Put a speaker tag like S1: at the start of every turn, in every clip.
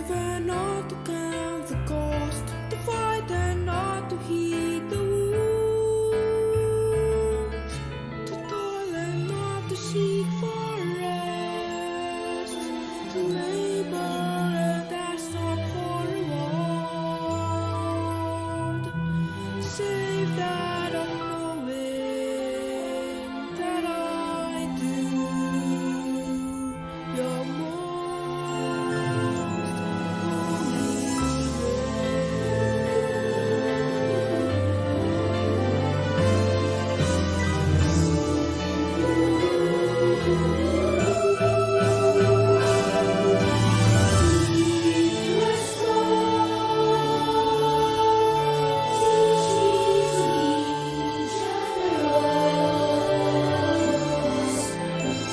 S1: never not to count the cost, to fight and not to heed the wounds, to toil and not to seek for rest, to labor and ask not for reward, save that of knowing that I do your most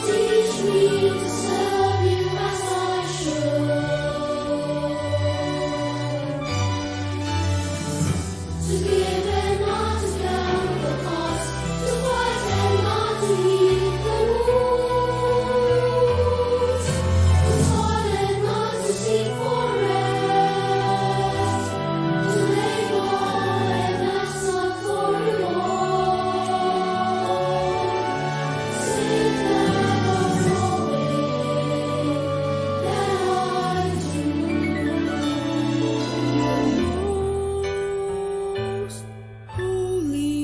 S2: Teach me to serve you as I should, to give and not to count the cost, to fight and not to heed the rules, to toil and not to seek for rest, to labor and ask not for reward, save that of knowing that I do
S1: most holy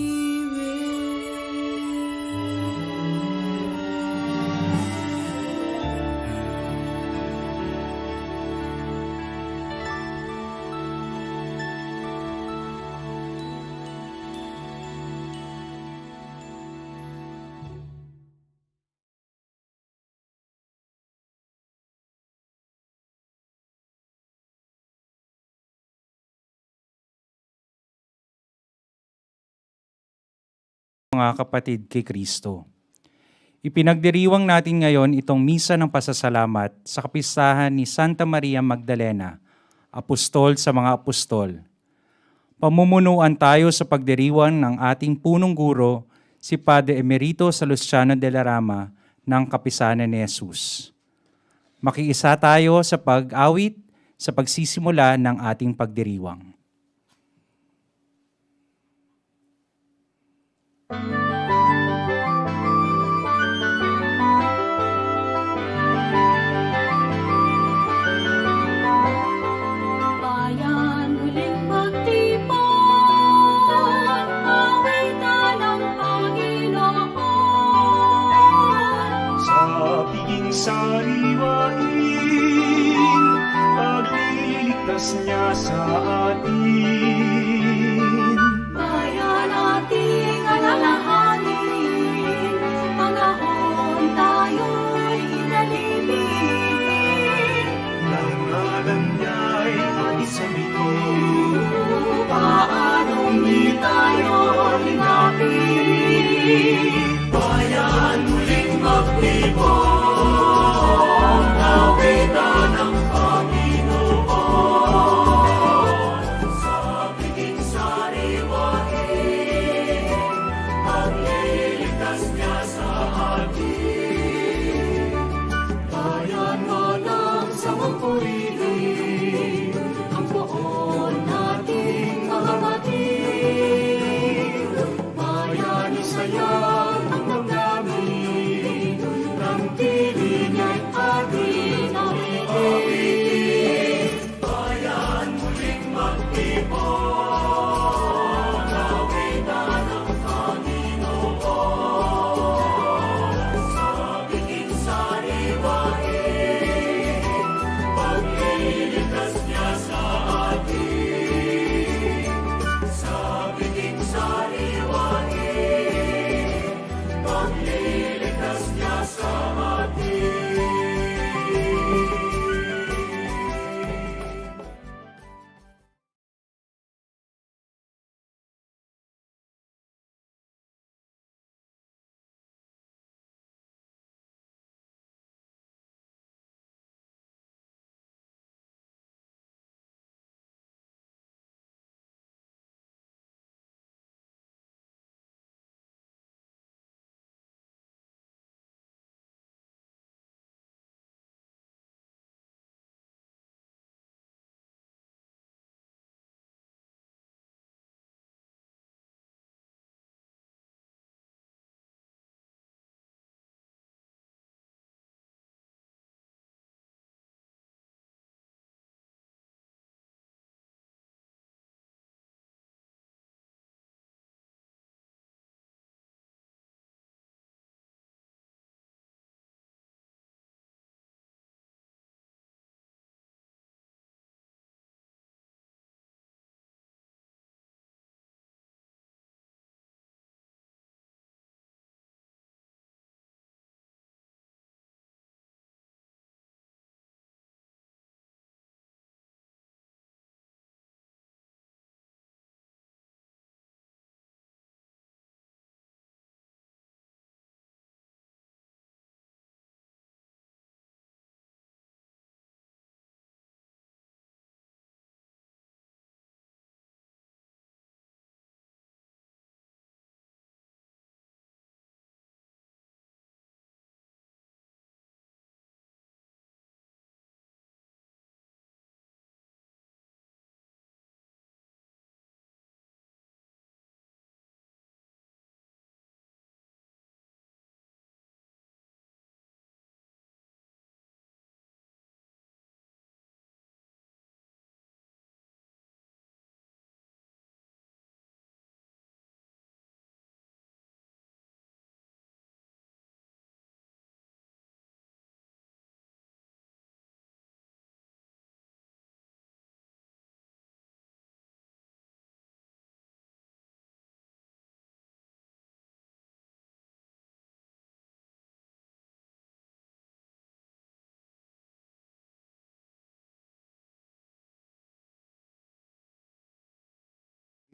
S3: Mga kapatid kay Kristo. Ipinagdiriwang natin ngayon itong misa ng pasasalamat sa kapistahan ni Santa Maria Magdalena, apostol sa mga apostol. Pamumunuan tayo sa pagdiriwang ng ating punong guro, si Padre Emerito Salustiano de la Rama ng Kapisanan ni Jesus. Makiisa tayo sa pag-awit sa pagsisimula ng ating pagdiriwang.
S2: Bayan muling magtipon, awitan ng Panginoon.
S4: Sa piging sariwain, pagliligtas niya sa atin.
S2: Bayan ating alalahanin, panahon tayo'y inalipin.
S4: Nangalan niya'y ating samitin.
S2: Paanong di tayo hinapin?
S4: Bayan muling magtipon, awitan ng Panginoon. Sa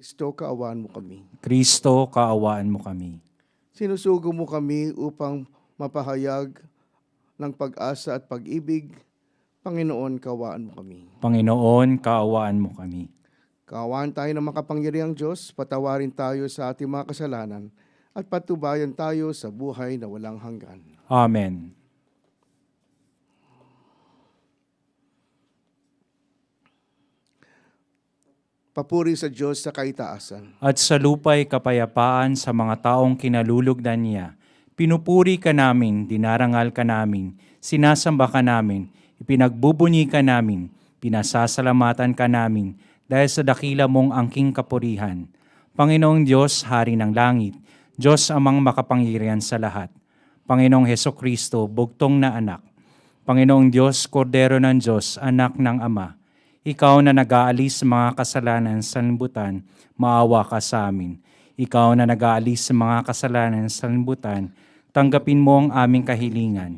S5: Kristo, kaawaan mo kami.
S3: Kristo, kaawaan mo kami.
S5: Sinusugo mo kami upang mapahayag ng pag-asa at pag-ibig. Panginoon, kaawaan mo kami.
S3: Panginoon, kaawaan mo kami.
S5: Kaawaan tayo ng makapangyarihang Diyos, patawarin tayo sa ating mga kasalanan, at patubayan tayo sa buhay na walang hanggan.
S3: Amen.
S5: Papuri sa Diyos sa kaitaasan.
S3: At sa lupa'y kapayapaan sa mga taong kinalulugdan niya. Pinupuri ka namin, dinarangal ka namin, sinasamba ka namin, ipinagbubunyi ka namin, pinasasalamatan ka namin, dahil sa dakila mong angking kapurihan. Panginoong Diyos, Hari ng Langit, Diyos amang makapangyarihan sa lahat. Panginoong Hesukristo, bugtong na anak. Panginoong Diyos, Kordero ng Diyos, anak ng Ama. Ikaw na nag-aalis sa mga kasalanan sa libutan, maawa ka sa amin. Ikaw na nag-aalis sa mga kasalanan sa libutan, tanggapin mo ang aming kahilingan.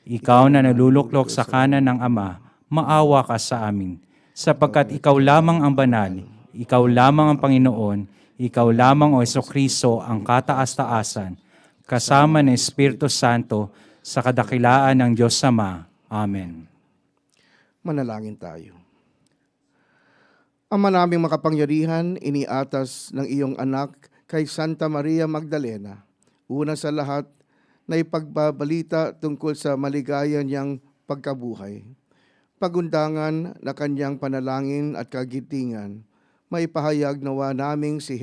S3: Ikaw na naluluklok sa kanan ng Ama, maawa ka sa amin. Sapagkat ikaw lamang ang banal, ikaw lamang ang Panginoon, ikaw lamang o Hesukristo ang kataas-taasan, kasama ng Espiritu Santo sa kadakilaan ng Diyos Ama. Amen.
S5: Manalangin tayo. Ama naming makapangyarihan, iniatas ng iyong anak kay Santa Maria Magdalena. Una sa lahat, na ipagbabalita tungkol sa maligaya niyang pagkabuhay. Pagundangan na kanyang panalangin at kagitingan, maipahayag nawa naming si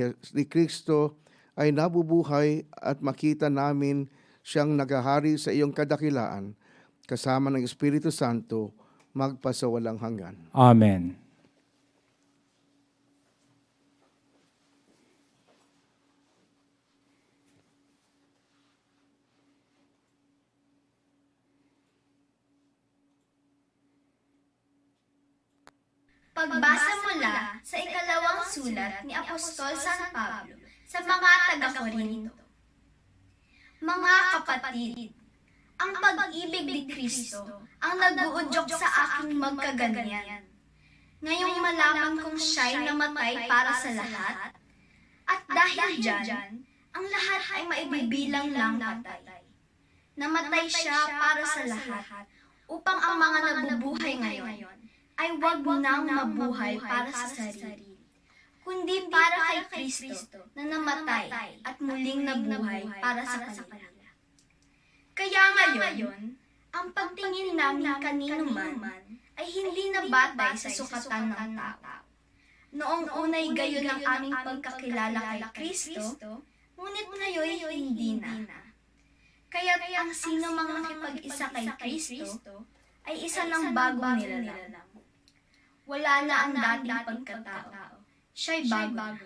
S5: Kristo ay nabubuhay at makita namin siyang naghahari sa iyong kadakilaan, kasama ng Espiritu Santo, magpasawalang hanggan.
S3: Amen.
S2: Pagbasa mula sa ikalawang sulat ni Apostol San Pablo sa mga taga-Korinto. Mga kapatid, ang pag-ibig ni Kristo ang nag-uudyok sa aking magkaganyan. Ngayong malaman kong siya'y namatay para sa lahat, at dahil dyan, ang lahat ay maibibilang lang patay. Namatay siya para sa lahat, upang ang mga nabubuhay ngayon ay wag nang mabuhay para sa sarili, kundi para kay Kristo na namatay at muling nabuhay para sa kanila. Kaya ngayon, ang pagtingin namin kanino man ay hindi nabatay sa sukatan ng tao. Noong unay gayon ang aming pagkakilala kay Kristo, ngunit ngayon hindi na. Kaya't ang sino mang nakipag-isa kay Kristo ay isa ng bagong nilalang. Wala na ang dating pagkatao. Siya'y bago na.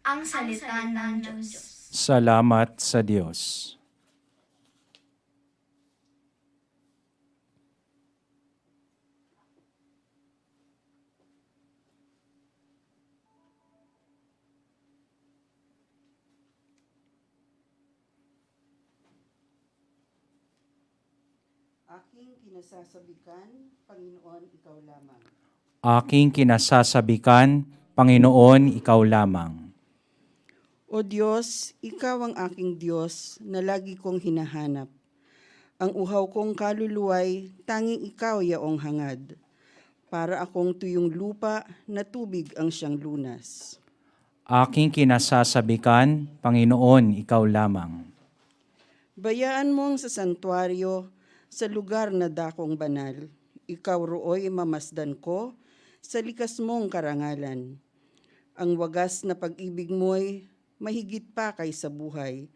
S2: Ang salita ng Diyos.
S3: Salamat sa Diyos.
S6: Aking kinasasabikan, Panginoon, ikaw lamang.
S3: Aking kinasasabikan, Panginoon, ikaw lamang.
S6: O Diyos, ikaw ang aking Diyos na lagi kong hinahanap. Ang uhaw kong kaluluway, tanging ikaw yaong hangad. Para akong tuyong lupa na tubig ang siyang lunas.
S3: Aking kinasasabikan, Panginoon, ikaw lamang.
S6: Bayaan mong sa santuaryo, sa lugar na dakong banal, ikaw rooy mamasdan ko sa likas mong karangalan. Ang wagas na pag-ibig mo'y mahigit pa kaysa buhay,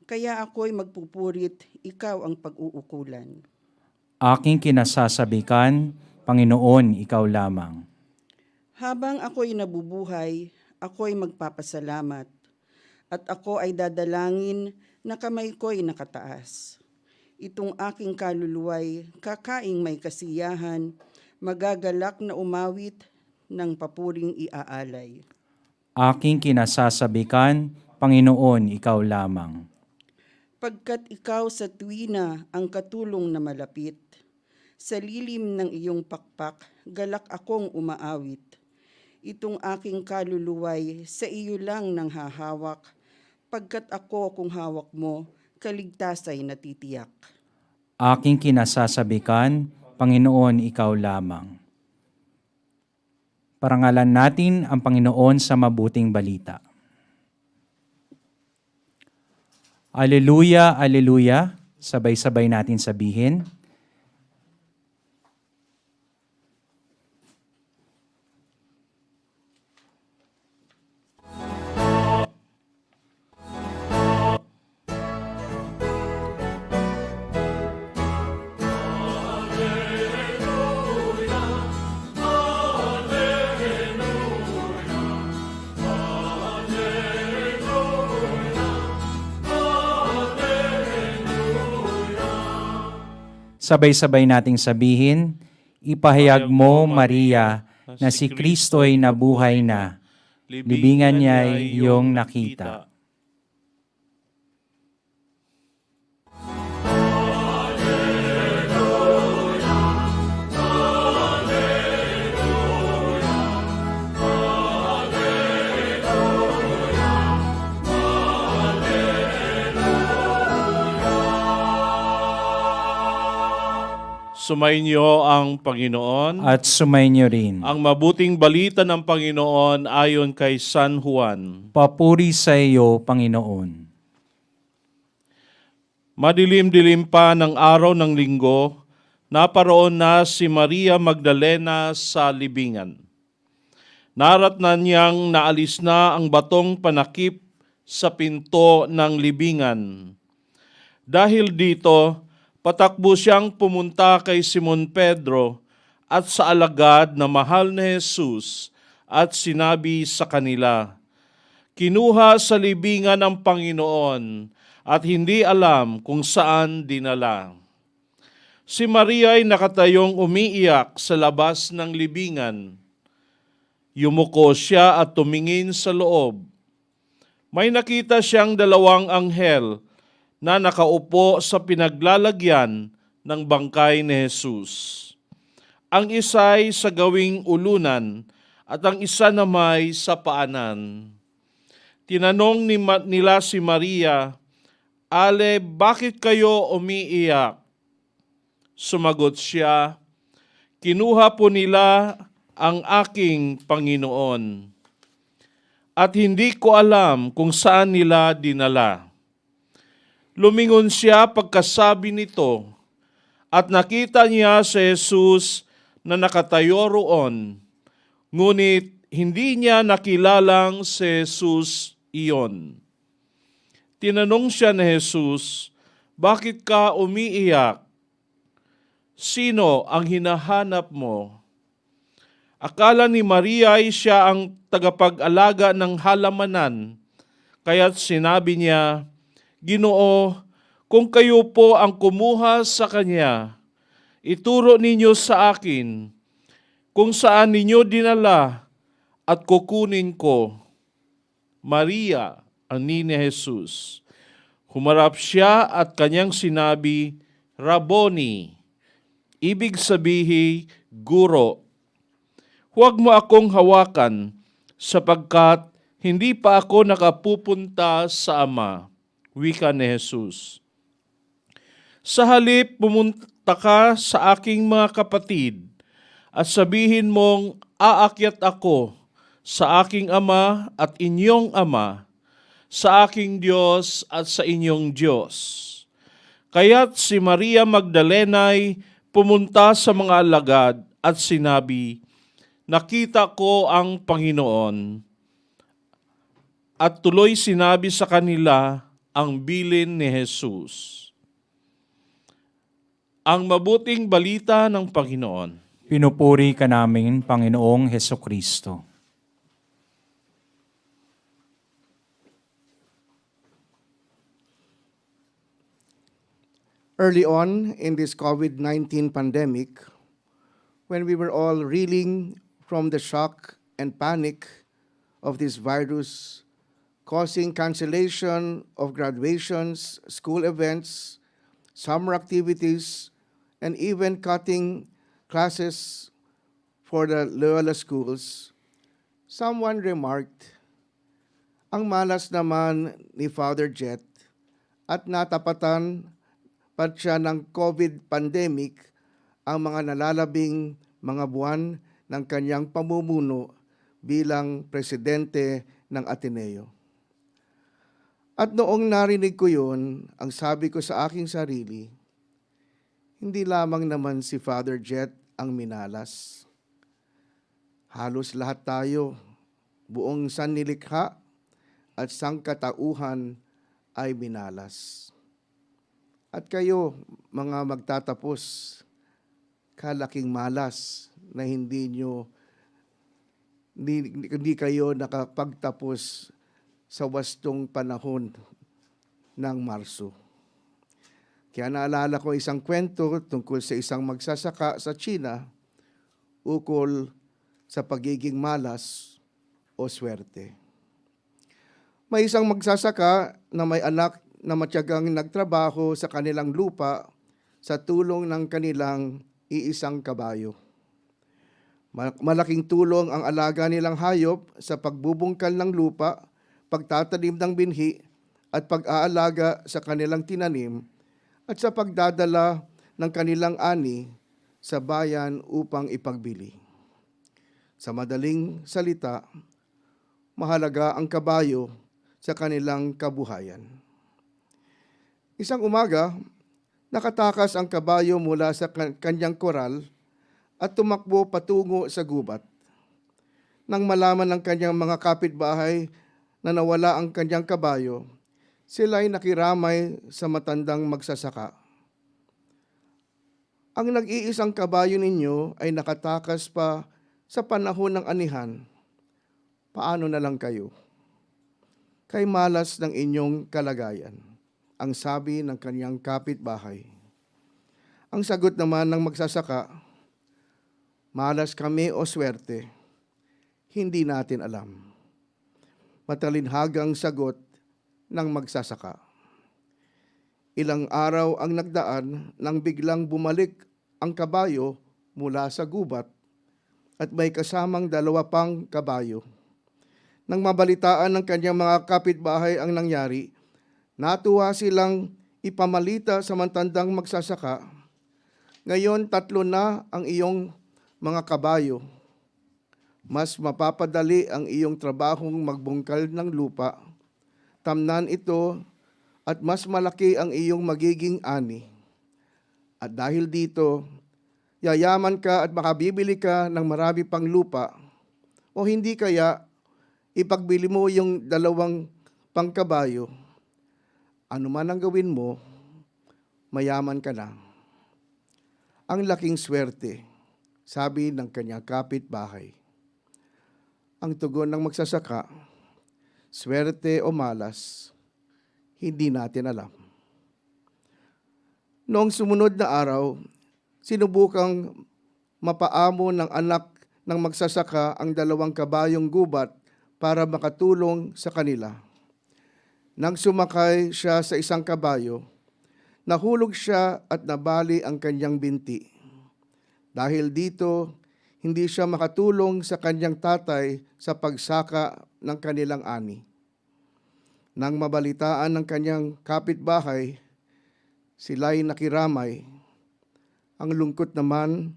S6: kaya ako'y magpupurit, ikaw ang pag-uukulan.
S3: Aking kinasasabikan, Panginoon, ikaw lamang.
S6: Habang ako'y nabubuhay, ako'y magpapasalamat, at ako ay dadalangin na kamay ko'y nakataas. Itong aking kaluluway, kakaing may kasiyahan, magagalak na umawit ng papuring iaalay.
S3: Aking kinasasabikan, Panginoon, ikaw lamang.
S6: Pagkat ikaw sa tuwina ang katulong na malapit, sa lilim ng iyong pakpak, galak akong umaawit. Itong aking kaluluway sa iyo lang nang hahawak, pagkat ako kung hawak mo, kaligtasay natitiyak.
S3: Aking kinasasabikan, Panginoon, ikaw lamang. Parangalan natin ang Panginoon sa mabuting balita. Alleluia, alleluia. Sabay-sabay natin sabihin. Sabay-sabay nating sabihin, ipahayag mo, Maria, na si Kristo'y nabuhay na. Libingan niya'y iyong nakita.
S7: Sumainyo ang Panginoon.
S3: At sumainyo rin.
S7: Ang mabuting balita ng Panginoon ayon kay San Juan.
S3: Papuri sa iyo, Panginoon.
S7: Madilim-dilim pa ng araw ng linggo, naparoon na si Maria Magdalena sa libingan. Naratnan niyang naalis na ang batong panakip sa pinto ng libingan. Dahil dito, patakbo siyang pumunta kay Simon Pedro at sa alagad na mahal ni Jesus at sinabi sa kanila, "Kinuha sa libingan ng Panginoon at hindi alam kung saan dinala." Si Maria ay nakatayong umiiyak sa labas ng libingan. Yumuko siya at tumingin sa loob. May nakita siyang dalawang anghel na nakaupo sa pinaglalagyan ng bangkay ni Jesus. Ang isa'y sa gawing ulunan at ang isa namay sa paanan. Tinanong nila si Maria, "Ale, bakit kayo umiiyak?" Sumagot siya, "Kinuha po nila ang aking Panginoon, at hindi ko alam kung saan nila dinala." Lumingon siya pagkasabi nito at nakita niya si Jesus na nakatayo roon, ngunit hindi niya nakilalang si Jesus iyon. Tinanong siya ni Jesus, "Bakit ka umiiyak? Sino ang hinahanap mo?" Akala ni Maria ay siya ang tagapag-alaga ng halamanan, kaya't sinabi niya, "Ginoo, kung kayo po ang kumuha sa kanya, ituro ninyo sa akin kung saan ninyo dinala at kukunin ko." Maria, ang ni Jesus. Humarap siya at kanyang sinabi, "Rabboni," ibig sabihin, guro. "Huwag mo akong hawakan sapagkat hindi pa ako nakapupunta sa Ama," wika ni Jesus. "Sa halip, pumunta ka sa aking mga kapatid at sabihin mong aakyat ako sa aking Ama at inyong Ama, sa aking Diyos at sa inyong Diyos." Kaya't si Maria Magdalena'y pumunta sa mga alagad at sinabi, "Nakita ko ang Panginoon." At tuloy sinabi sa kanila ang bilin ni Jesus. Ang mabuting balita ng Panginoon.
S3: Pinupuri ka namin, Panginoong Hesukristo.
S5: Early on in this COVID-19 pandemic, when we were all reeling from the shock and panic of this virus, causing cancellation of graduations, school events, summer activities, and even cutting classes for the Loyola schools, Someone remarked, ang malas naman ni Father Jet at natapatan pa siya ng COVID pandemic ang mga nalalabing mga buwan ng kanyang pamumuno bilang presidente ng Ateneo. At noong narinig ko yun, ang sabi ko sa aking sarili, hindi lamang naman si Father Jet ang minalas. Halos lahat tayo, buong sannilikha at sangkatauhan ay minalas. At kayo, mga magtatapos, kalaking malas na hindi kayo nakapagtapos sa wastong panahon ng Marso. Kaya naalala ko isang kwento tungkol sa isang magsasaka sa China ukol sa pagiging malas o swerte. May isang magsasaka na may anak na matyagang nagtrabaho sa kanilang lupa sa tulong ng kanilang iisang kabayo. Malaking tulong ang alaga nilang hayop sa pagbubungkal ng lupa, pagtatanim ng binhi at pag-aalaga sa kanilang tinanim at sa pagdadala ng kanilang ani sa bayan upang ipagbili. Sa madaling salita, mahalaga ang kabayo sa kanilang kabuhayan. Isang umaga, nakatakas ang kabayo mula sa kanyang koral at tumakbo patungo sa gubat. Nang malaman ng kanyang mga kapitbahay na nawala ang kanyang kabayo, sila'y nakiramay sa matandang magsasaka. Ang nag-iisang kabayo ninyo ay nakatakas pa sa panahon ng anihan. Paano na lang kayo? Kay malas ng inyong kalagayan, ang sabi ng kanyang kapitbahay. Ang sagot naman ng magsasaka, malas kami o swerte, hindi natin alam. Matalinhagang sagot ng magsasaka. Ilang araw ang nagdaan nang biglang bumalik ang kabayo mula sa gubat at may kasamang 2 pang kabayo. Nang mabalitaan ng kanyang mga kapitbahay ang nangyari, natuwa silang ipamalita sa matandang magsasaka, ngayon 3 na ang iyong mga kabayo. Mas mapapadali ang iyong trabahong magbungkal ng lupa. Tamnan ito at mas malaki ang iyong magiging ani. At dahil dito, yayaman ka at makabibili ka ng marami pang lupa o hindi kaya ipagbili mo yung 2 pangkabayo. Ano man ang gawin mo, mayaman ka na. Ang laking swerte, sabi ng kanyang kapitbahay. Ang tugon ng magsasaka, swerte o malas, hindi natin alam. Noong sumunod na araw, sinubukang mapaamo ng anak ng magsasaka ang 2 kabayong gubat para makatulong sa kanila. Nang sumakay siya sa isang kabayo, nahulog siya at nabali ang kanyang binti. Dahil dito, hindi siya makatulong sa kanyang tatay sa pagsaka ng kanilang ani. Nang mabalitaan ng kanyang kapitbahay, sila'y nakiramay. Ang lungkot naman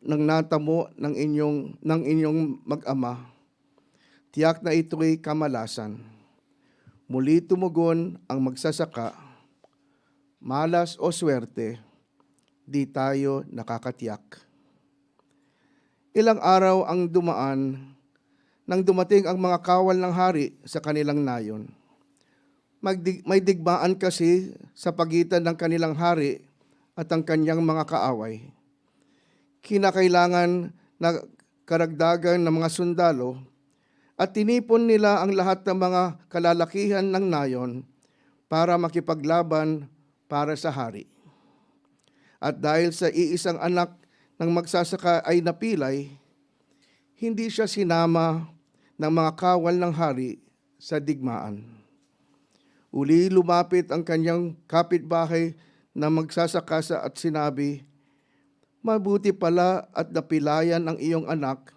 S5: ng natamo ng inyong mag-ama. Tiyak na ito'y kamalasan. Muli tumugon ang magsasaka, malas o swerte, di tayo nakakatiyak. Ilang araw ang dumaan nang dumating ang mga kawal ng hari sa kanilang nayon. May digmaan kasi sa pagitan ng kanilang hari at ang kanyang mga kaaway. Kinakailangan na karagdagan ng mga sundalo at tinipon nila ang lahat ng mga kalalakihan ng nayon para makipaglaban para sa hari. At dahil sa iisang anak ng magsasaka ay napilay, hindi siya sinama ng mga kawal ng hari sa digmaan. Uli lumapit ang kanyang kapitbahay na magsasaka at sinabi, mabuti pala at napilayan ang iyong anak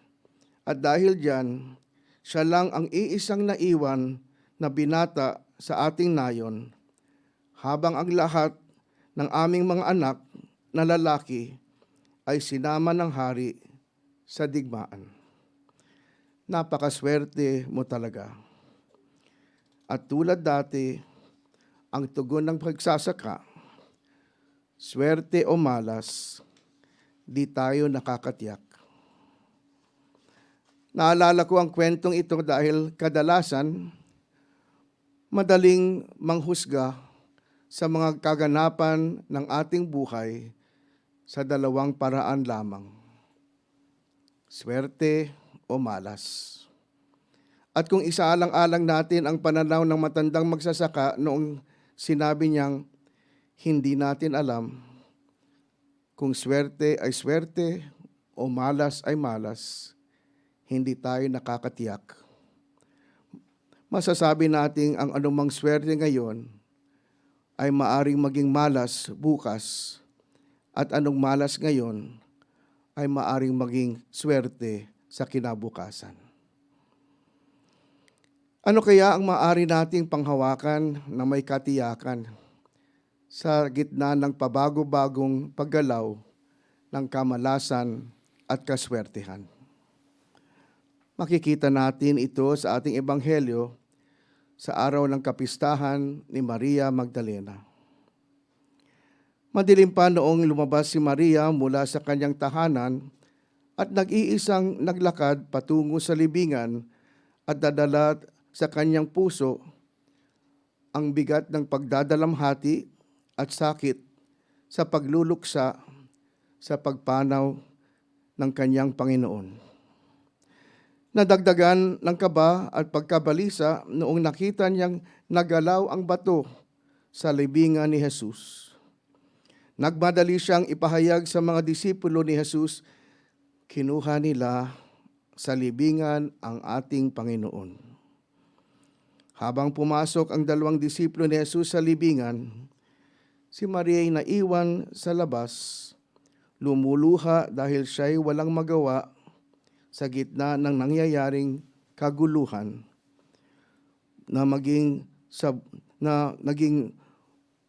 S5: At dahil diyan, siya lang ang iisang naiwan na binata sa ating nayon, habang ang lahat ng aming mga anak na lalaki ay sinama ng hari sa digmaan. Napakaswerte mo talaga. At tulad dati, ang tugon ng pagsasaka, swerte o malas, di tayo nakakatiyak. Naalala ko ang kwentong ito dahil kadalasan madaling manghusga sa mga kaganapan ng ating buhay sa dalawang paraan lamang, swerte o malas. At kung isaalang-alang natin ang pananaw ng matandang magsasaka noong sinabi niyang, hindi natin alam kung swerte ay swerte o malas ay malas, hindi tayo nakakatiyak. Masasabi natin ang anumang swerte ngayon ay maaring maging malas bukas at anong malas ngayon ay maaring maging swerte sa kinabukasan. Ano kaya ang maaari nating panghawakan na may katiyakan sa gitna ng pabago-bagong paggalaw ng kamalasan at kaswertehan? Makikita natin ito sa ating ebanghelyo sa araw ng kapistahan ni Maria Magdalena. Madilim pa noong lumabas si Maria mula sa kanyang tahanan at nag-iisang naglakad patungo sa libingan at dadala sa kanyang puso ang bigat ng pagdadalamhati at sakit sa pagluluksa sa pagpanaw ng kanyang Panginoon. Nadagdagan ng kaba at pagkabalisa noong nakita niyang nagalaw ang bato sa libingan ni Jesus. Nagmadali siyang ipahayag sa mga disipulo ni Jesus, kinuha nila sa libingan ang ating Panginoon. Habang pumasok ang dalawang disipulo ni Jesus sa libingan, si Maria ay naiwan sa labas, lumuluha dahil siya'y walang magawa sa gitna ng nangyayaring kaguluhan na naging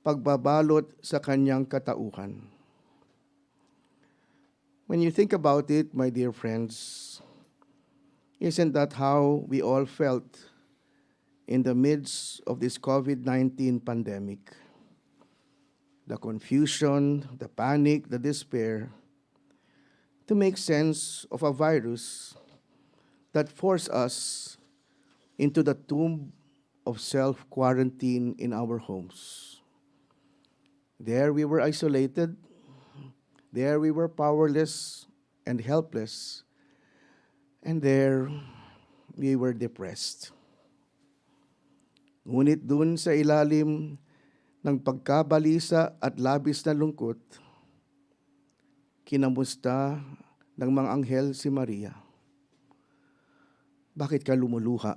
S5: pagbabalot sa kanyang katauhan. When you think about it, my dear friends, isn't that how we all felt in the midst of this COVID-19 pandemic? The confusion, the panic, the despair, to make sense of a virus that forced us into the tomb of self-quarantine in our homes. There we were isolated. There we were powerless and helpless. And there we were depressed. Ngunit dun sa ilalim ng pagkabalisa at labis na lungkot, kinamusta ng mga anghel si Maria. Bakit ka lumuluha?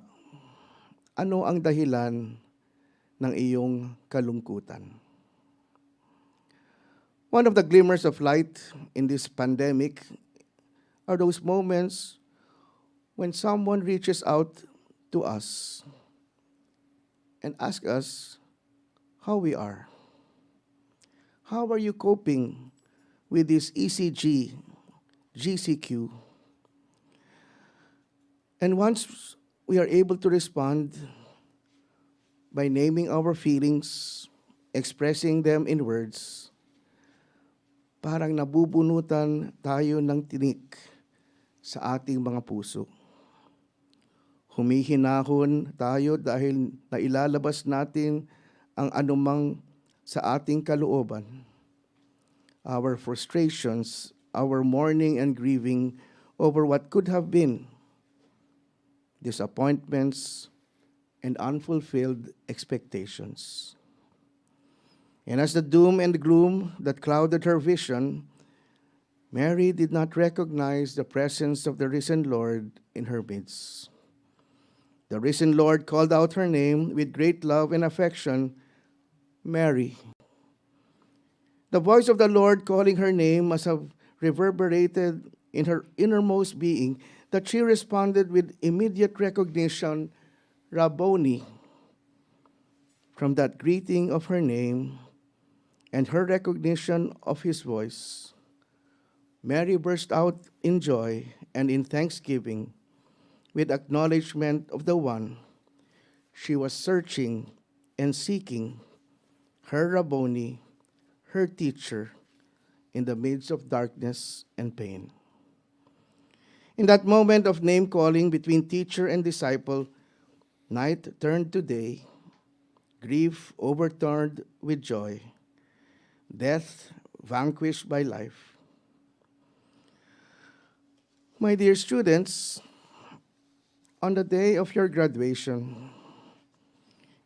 S5: Ano ang dahilan ng iyong kalungkutan? One of the glimmers of light in this pandemic are those moments when someone reaches out to us and asks us how we are. How are you coping with this ECG, GCQ? And once we are able to respond by naming our feelings, expressing them in words, parang nabubunutan tayo ng tinik sa ating mga puso. Humihinahon tayo dahil nailalabas natin ang anumang sa ating kalooban. Our frustrations, our mourning and grieving over what could have been, disappointments, and unfulfilled expectations. And as the doom and gloom that clouded her vision, Mary did not recognize the presence of the risen Lord in her midst. The risen Lord called out her name with great love and affection, Mary. The voice of the Lord calling her name must have reverberated in her innermost being that she responded with immediate recognition, Rabboni, from that greeting of her name and her recognition of his voice. Mary burst out in joy and in thanksgiving with acknowledgement of the one she was searching and seeking, her Rabboni, her teacher, in the midst of darkness and pain. In that moment of name-calling between teacher and disciple, night turned to day, grief overturned with joy, death vanquished by life. My dear students, on the day of your graduation,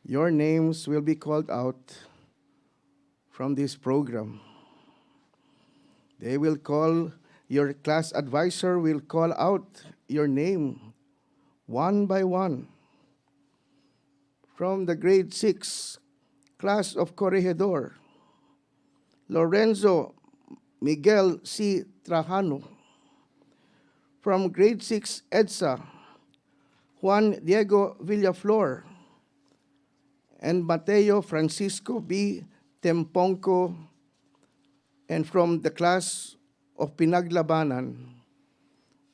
S5: your names will be called out from this program. They will call, your class advisor will call out your name one by one. From the grade 6 class of Corregidor, Lorenzo Miguel C. Trajano. From grade 6 EDSA, Juan Diego Villaflor and Mateo Francisco B. Temponco, and from the class of Pinaglabanan,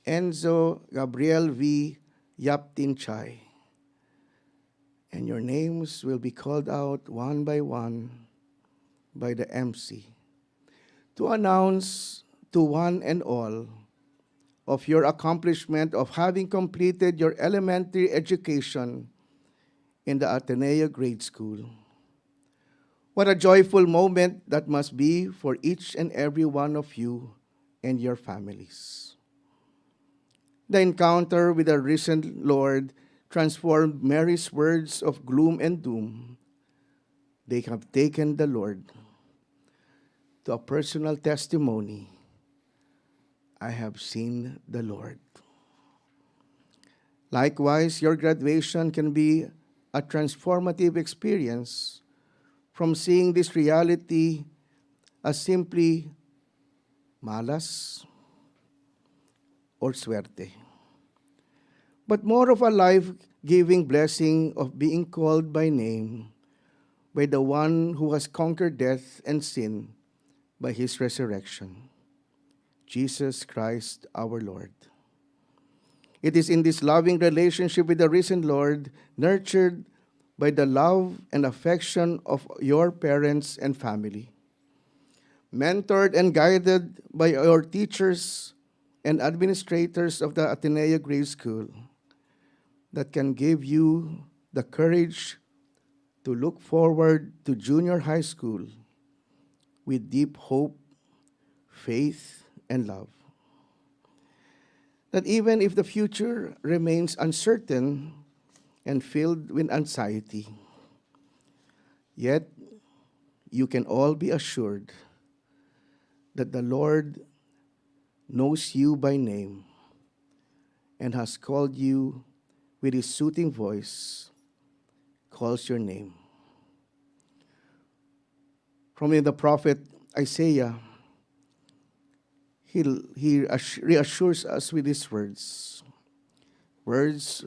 S5: Enzo Gabriel V. Yaptinchay. And your names will be called out one by one by the MC to announce to one and all of your accomplishment of having completed your elementary education in the Ateneo Grade School. What a joyful moment that must be for each and every one of you and your families. The encounter with the risen Lord transformed Mary's words of gloom and doom. They have taken the Lord to a personal testimony. I have seen the Lord. Likewise, your graduation can be a transformative experience from seeing this reality as simply malas or suerte, but more of a life-giving blessing of being called by name by the one who has conquered death and sin by his resurrection, Jesus Christ our Lord. It is in this loving relationship with the risen Lord, nurtured by the love and affection of your parents and family, mentored and guided by your teachers and administrators of the Ateneo Grade School, that can give you the courage to look forward to junior high school with deep hope, faith, and love. That even if the future remains uncertain and filled with anxiety, yet you can all be assured that the Lord knows you by name and has called you with his soothing voice, calls your name. From the prophet Isaiah, he reassures us with these words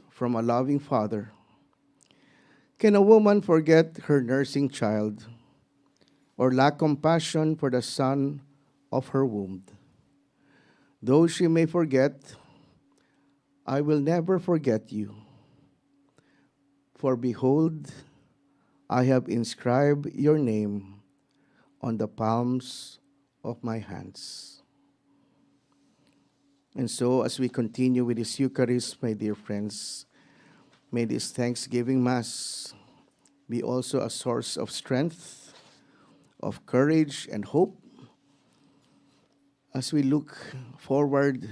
S5: from a loving father. Can a woman forget her nursing child or lack compassion for the son of her womb? Though she may forget, I will never forget you. For behold, I have inscribed your name on the palms of my hands. And so, as we continue with this Eucharist, my dear friends, may this Thanksgiving Mass be also a source of strength, of courage, and hope as we look forward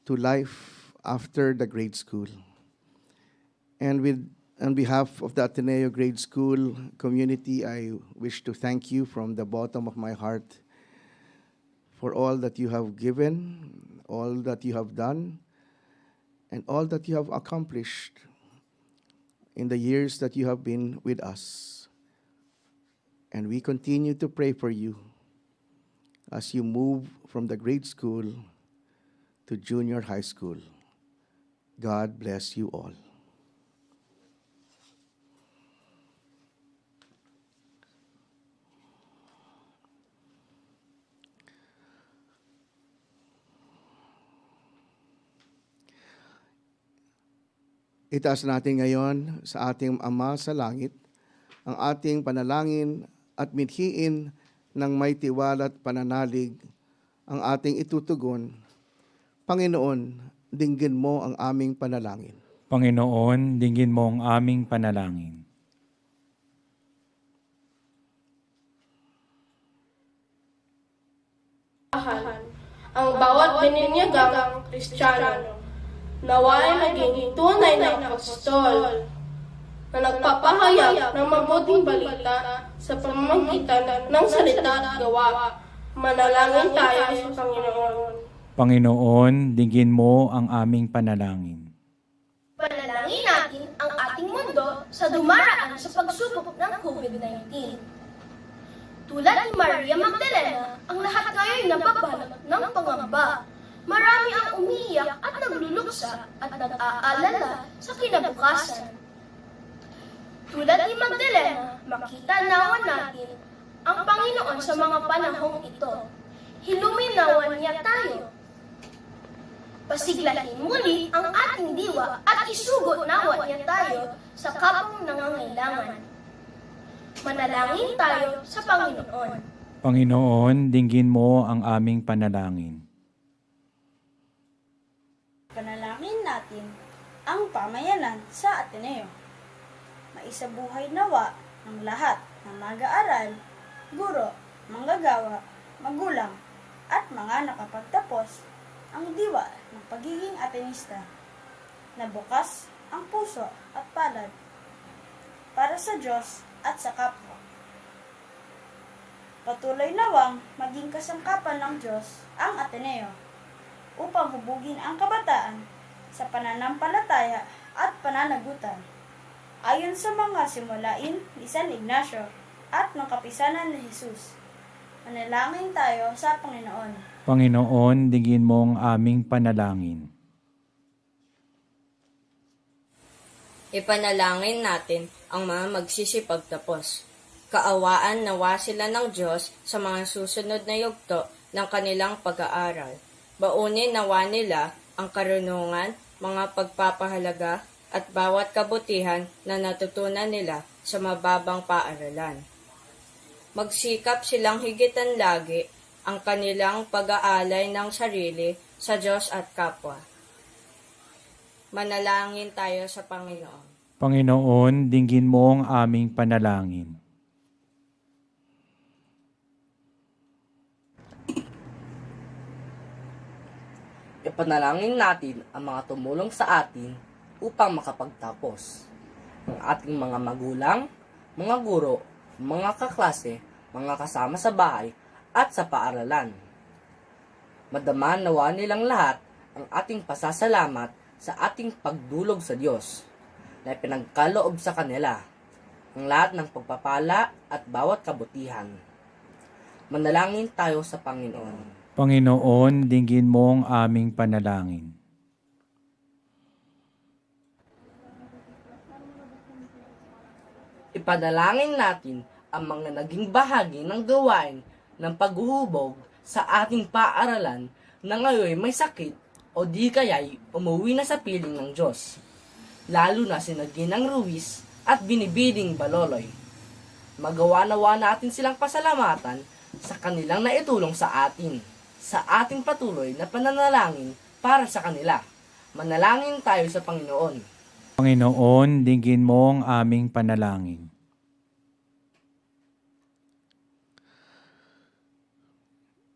S5: to life after the grade school. And on behalf of the Ateneo Grade School community, I wish to thank you from the bottom of my heart for all that you have given, all that you have done, and all that you have accomplished in the years that you have been with us. And we continue to pray for you as you move from the grade school to junior high school. God bless you all. Itaas natin ngayon sa ating Ama sa Langit ang ating panalangin at mithiin ng may tiwala at pananalig ang ating itutugon. Panginoon, dinggin mo ang aming panalangin.
S3: Panginoon, dinggin mo ang aming panalangin.
S8: Ang bawat bininyagang Kristiyano nawa ay maging tunay na apostol na nagpapahayag ng mabuting balita sa pamamagitan ng salita at gawa. Manalangin tayo sa Panginoon.
S3: Panginoon, dinggin mo ang aming panalangin.
S9: Panalangin natin ang ating mundo sa dumaraan sa pagsubok ng COVID-19. Tulad ni Maria Magdalena, ang lahat ngayon nababalot ng pangamba. Marami ang umiiyak at nagluluksa at nag-aalala sa kinabukasan. Tulad ni Magdalena, makita nawa natin ang Panginoon sa mga panahong ito. Hiluminawan niya tayo. Pasiglahin muli ang ating diwa at isugot nawa niya tayo sa kapong nangangailangan. Manalangin tayo sa Panginoon.
S3: Panginoon, dinggin mo ang aming panalangin.
S10: Panalangin natin ang pamayanan sa Ateneo. Maisabuhay nawa ng lahat ng mag-aaral, guro, manggagawa, magulang, at mga nakapagtapos ang diwa ng pagiging Atenista, na bukas ang puso at palad para sa Diyos at sa kapwa. Patuloy nawang maging kasangkapan ng Diyos ang Ateneo upang hubugin ang kabataan sa pananampalataya at pananagutan ayon sa mga simulain ni San Ignacio at ng Kapisanan ni Jesus. Manalangin tayo sa Panginoon.
S3: Panginoon, dinggin mo ang aming panalangin.
S11: Ipanalangin natin ang mga magsisipagtapos. Kaawaan nawa sila ng Diyos sa mga susunod na yugto ng kanilang pag-aaral. Baunin nawa nila ang karunungan, mga pagpapahalaga at bawat kabutihan na natutunan nila sa mababang paaralan. Magsikap silang higitan lagi ang kanilang pag-aalay ng sarili sa Diyos at kapwa. Manalangin tayo sa Panginoon.
S3: Panginoon, dinggin mo ang aming panalangin.
S12: Ipanalangin natin ang mga tumulong sa atin upang makapagtapos. Ang ating mga magulang, mga guro, mga kaklase, mga kasama sa bahay at sa paaralan. Madama nawa nilang lahat ang ating pasasalamat sa ating pagdulog sa Diyos na pinagkaloob sa kanila ang lahat ng pagpapala at bawat kabutihan. Manalangin tayo sa Panginoon.
S3: Panginoon, dinggin mo ang aming panalangin.
S12: Ipanalangin natin ang mga naging bahagi ng gawain ng paghuhubog sa ating paaralan na ngayon may sakit o di kaya'y umuwi na sa piling ng Diyos, lalo na si Ginang Ruiz at Binibining Baloloy. Magawa nawa natin silang pasalamatan sa kanilang naitulong sa atin, sa ating patuloy na pananalangin para sa kanila. Manalangin tayo sa Panginoon.
S3: Panginoon, dinggin mo ang aming panalangin.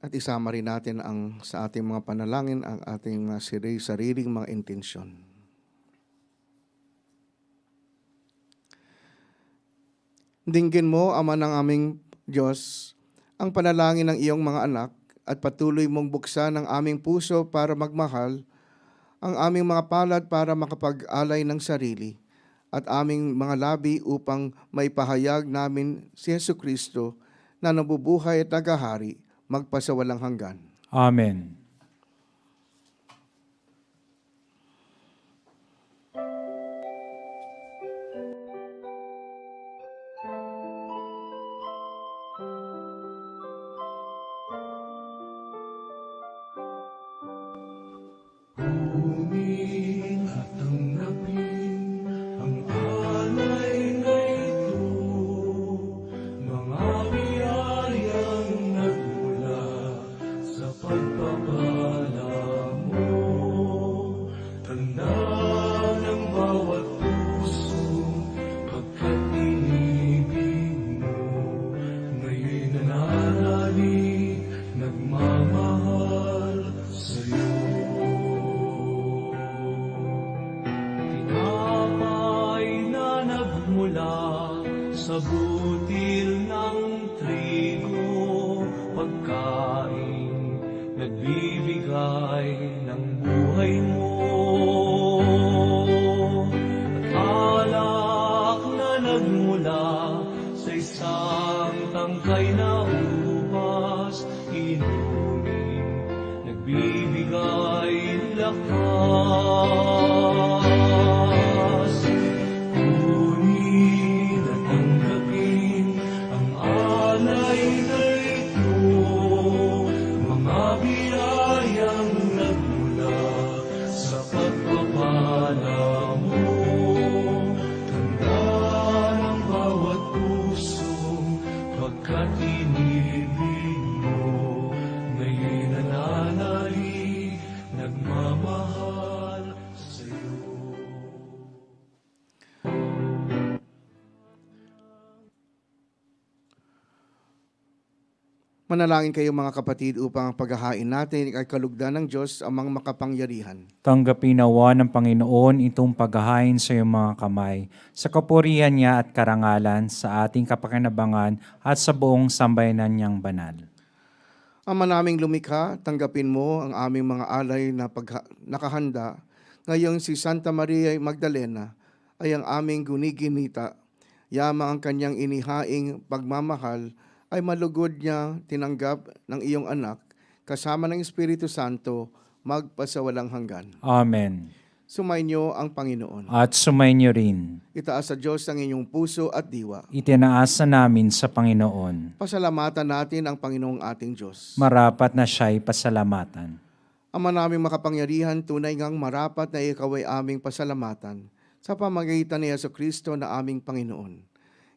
S5: At isama rin natin sa ating mga panalangin ang ating sariling mga intensyon. Dinggin mo, Ama ng aming Diyos, ang panalangin ng iyong mga anak at patuloy mong buksan ang aming puso para magmahal, ang aming mga palad para makapag-alay ng sarili, at aming mga labi upang maipahayag namin si Jesucristo na nabubuhay at nagahari magpasawalang hanggan.
S3: Amen.
S4: sa butil ng trigo, pagkain nagbibigay ng buhay mo. At alak na nagmula sa isang tangkay na ubas, inumin, nagbibigay lakas. Kunin at tanggapin ang alay na ito, mga biyayang nagmula sa pagpapala mo. Tanda ng bawat pusong pagkat inibig mo, ngayon'y nananalig, nagmamahal sa'yo.
S5: Manalangin kayo mga kapatid upang ang paghahain natin ay kalugdan ng Diyos amang makapangyarihan.
S3: Tanggapin nawa ng Panginoon itong paghahain sa iyong mga kamay, sa kapurihan niya at karangalan, sa ating kapakinabangan at sa buong sambayanan niyang banal.
S5: Ama naming lumikha, tanggapin mo ang aming mga alay na nakahanda. Ngayong si Santa Maria Magdalena ay ang aming guniginita. Yamang ang kanyang inihaing pagmamahal ay malugod niya tinanggap ng iyong anak, kasama ng Espiritu Santo, magpasawalang hanggan.
S3: Amen.
S5: Sumainyo ang Panginoon.
S3: At sumainyo rin.
S5: Itaas sa Diyos ang inyong puso at diwa.
S3: Itinaasa namin sa Panginoon.
S5: Pasalamatan natin ang Panginoong ating Diyos.
S3: Marapat na siya'y pasalamatan.
S5: Ama naming makapangyarihan, tunay ngang marapat na ikaw ay aming pasalamatan sa pamamagitan ni Jesucristo na aming Panginoon.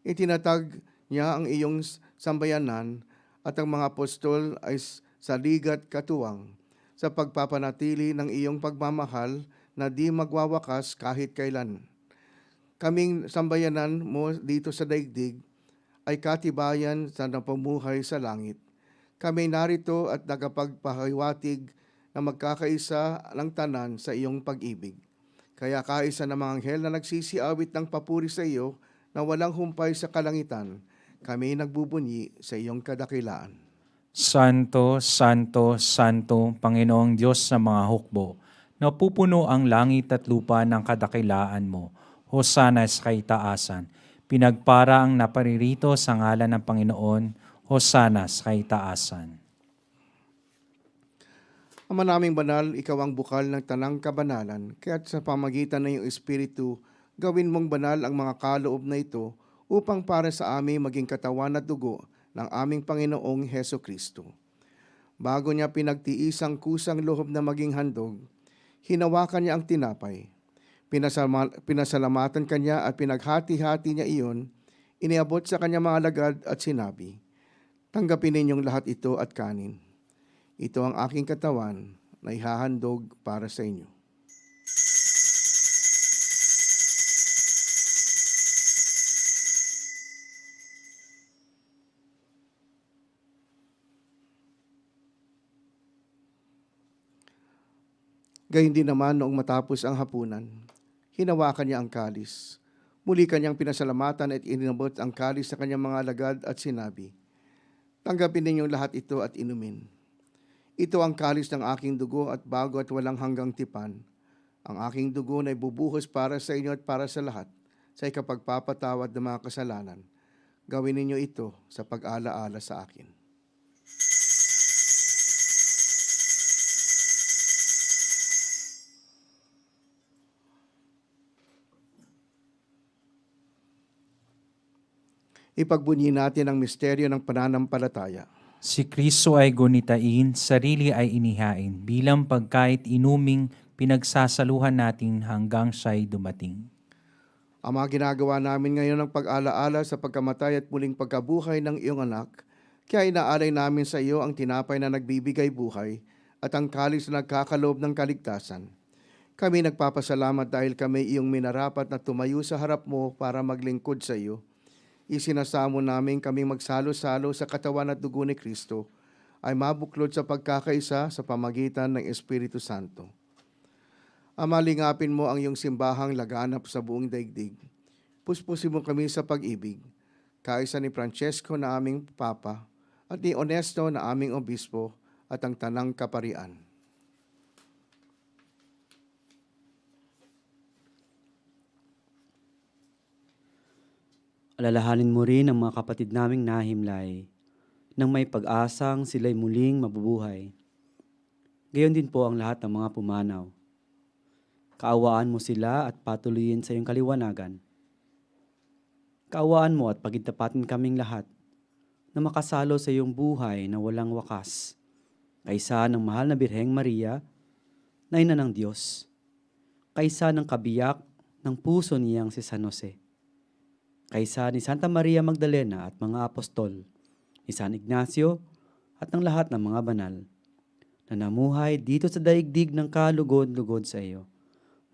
S5: Itinatag niya ang iyong sambayanan at ang mga apostol ay sa ligat katuwang sa pagpapanatili ng iyong pagmamahal na di magwawakas kahit kailan. Kaming sambayanan mo dito sa daigdig ay katibayan sa napamuhay sa langit. Kami narito at nagapagpahiwatig na magkakaisa ng tanan sa iyong pag-ibig. Kaya kaisa ng mga anghel na nagsisiawit ng papuri sa iyo na walang humpay sa kalangitan, kami nagbubunyi sa iyong kadakilaan.
S3: Santo, Santo, Santo, Panginoong Diyos sa mga hukbo, napupuno ang langit at lupa ng kadakilaan mo. Hosana sa kaitaasan. Pinagpara ang naparirito sa ngalan ng Panginoon. Hosana sa kaitaasan.
S5: Ama naming banal, ikaw ang bukal ng tanang kabanalan, kaya't sa pamagitan ng iyong Espiritu, gawin mong banal ang mga kaloob na ito upang para sa amin maging katawan at dugo ng aming Panginoong Heso Kristo. Bago niya pinagtiis ang kusang loob na maging handog, hinawakan niya ang tinapay. Pinasalamatan kanya at pinaghati-hati niya iyon, iniabot sa kanya mga alagad at sinabi, "Tanggapin ninyong lahat ito at kanin. Ito ang aking katawan na ihahandog para sa inyo." Gayun din naman noong matapos ang hapunan, hinawakan niya ang kalis. Muli kanyang pinasalamatan at inabot ang kalis sa kanyang mga alagad at sinabi, "Tanggapin ninyong lahat ito at inumin. Ito ang kalis ng aking dugo at bago at walang hanggang tipan. Ang aking dugo na ibubuhos para sa inyo at para sa lahat sa ikapagpapatawad ng mga kasalanan. Gawin ninyo ito sa pag-alaala sa akin." Ipagbunyi natin ang misteryo ng pananampalataya.
S3: Si Kristo ay gunitain, sarili ay inihain, bilang pagkait inuming pinagsasaluhan natin hanggang siya'y dumating.
S5: Ama, ginagawa namin ngayon ang pag-alaala sa pagkamatay at muling pagkabuhay ng iyong anak, kaya inaalay namin sa iyo ang tinapay na nagbibigay buhay at ang kalis na nagkakaloob ng kaligtasan. Kami nagpapasalamat dahil kami iyong minarapat na tumayo sa harap mo para maglingkod sa iyo. Isinasamo namin kaming magsalo-salo sa katawan at dugo ni Kristo ay mabuklod sa pagkakaisa sa pamagitan ng Espiritu Santo. Ama, lingapin mo ang iyong simbahang laganap sa buong daigdig. Puspusin mo kami sa pag-ibig. kaisa ni Francesco na aming Papa, at ni Onesto na aming Obispo, at ang tanang kaparian.
S13: Alalahanin mo rin ang mga kapatid naming nahimlay nang may pag-asang sila'y muling mabubuhay. Gayon din po ang lahat ng mga pumanaw. Kaawaan mo sila at patuloyin sa iyong kaliwanagan. Kaawaan mo at pagintapatin kaming lahat na makasalo sa iyong buhay na walang wakas, kaysa ng mahal na Birheng Maria, na ina ng Diyos, kaysa ng kabiyak ng puso niyang si San Jose, kaysa ni Santa Maria Magdalena at mga apostol, ni San Ignacio at ng lahat ng mga banal, na namuhay dito sa daigdig ng kalugod-lugod sa iyo.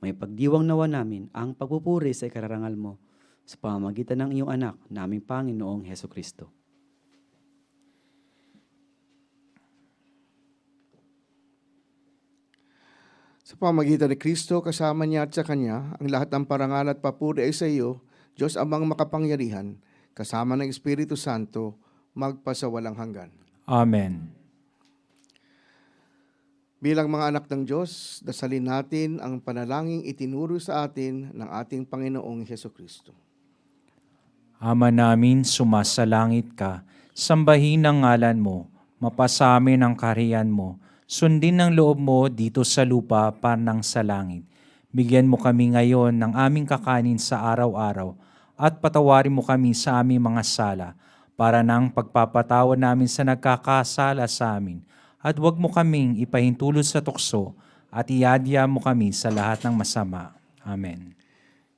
S13: May pagdiwang nawa namin ang pagpupuri sa ikararangal mo sa pamamagitan ng iyong anak, naming Panginoong Hesukristo.
S5: Sa pamamagitan ni Kristo, kasama niya at sa Kanya, ang lahat ng parangal at papuri ay sa iyo, Diyos Amang makapangyarihan, kasama ng Espiritu Santo, magpasawalang hanggan.
S3: Amen.
S5: Bilang mga anak ng Diyos, dasalin natin ang panalangin itinuro sa atin ng ating Panginoong Hesukristo.
S3: Ama namin, sumasalangit ka, sambahin ang ngalan mo, mapasamin ang kaharian mo, sundin ang loob mo dito sa lupa parang sa langit. Bigyan mo kami ngayon ng aming kakanin sa araw-araw at patawarin mo kami sa aming mga sala para nang pagpapatawad namin sa nagkakasala sa amin. At huwag mo kaming ipahintulot sa tukso at iadya mo kami sa lahat ng masama. Amen.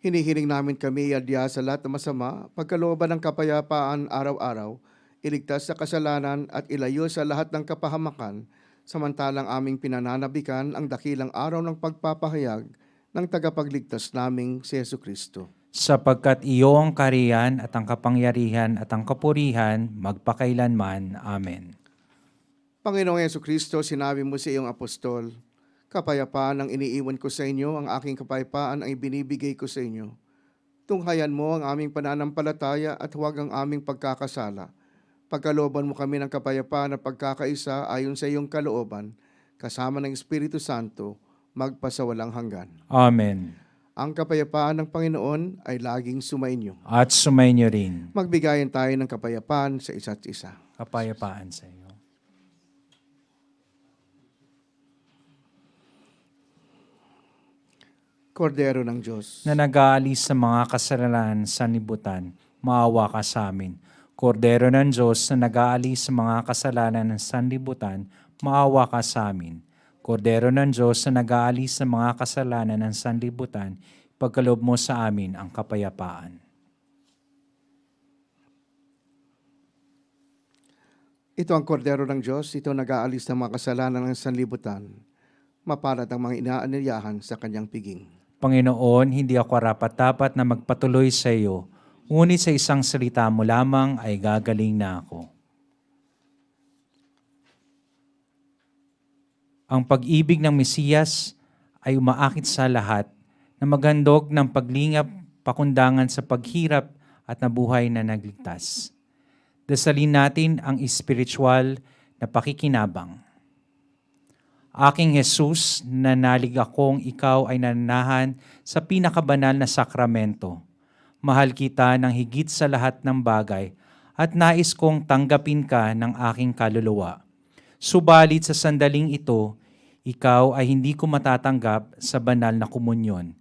S5: Hinihiling namin kami iadya sa lahat ng masama, pagkalooban ng kapayapaan araw-araw, iligtas sa kasalanan at ilayo sa lahat ng kapahamakan, samantalang aming pinananabikan ang dakilang araw ng pagpapahayag ng tagapagligtas naming si Jesucristo.
S3: Sapagkat iyo ang kaharian at ang kapangyarihan at ang kapurihan magpakailanman. Amen.
S5: Panginoong Jesucristo, sinabi mo sa iyong apostol, kapayapaan ang iniiwan ko sa inyo, ang aking kapayapaan ang ibinibigay ko sa inyo. Tunghayan mo ang aming pananampalataya at huwag ang aming pagkakasala. Pagkalooban mo kami ng kapayapaan at pagkakaisa ayon sa iyong kalooban, kasama ng Espiritu Santo, magpasawalang hanggan.
S3: Amen.
S5: Ang kapayapaan ng Panginoon ay laging sumainyo.
S3: At sumainyo rin.
S5: Magbigayan tayo ng kapayapaan sa isa't isa.
S3: Kapayapaan sa iyo.
S5: Kordero ng Diyos,
S3: Na nag-aalis sa mga kasalanan sa nibutan, maawa ka sa amin. Kordero ng Diyos na nag-aalis sa mga kasalanan ng sanlibutan, maawa ka sa amin. Kordero ng Diyos na nag-aalis sa mga kasalanan ng sanlibutan, pagkaloob mo sa amin ang kapayapaan.
S5: ito ang kordero ng Diyos, ito nag-aalis ng mga kasalanan ng sanlibutan. Mapalad ang mga inaanyayahan sa kanyang piging.
S3: Panginoon, hindi ako rapat-dapat na magpatuloy sa iyo, ngunit sa isang salita mo lamang ay gagaling na ako. Ang pag-ibig ng Mesiyas ay umaakit sa lahat na maghandog ng paglingap, pakundangan sa paghirap at nabuhay na nagligtas. Dasalin natin ang espiritual na pakikinabang. Aking Jesus, nanalig akong ikaw ay nananahan sa pinakabanal na sakramento. Mahal kita ng higit sa lahat ng bagay at nais kong tanggapin ka ng aking kaluluwa. Subalit sa sandaling ito, ikaw ay hindi ko matatanggap sa banal na komunyon.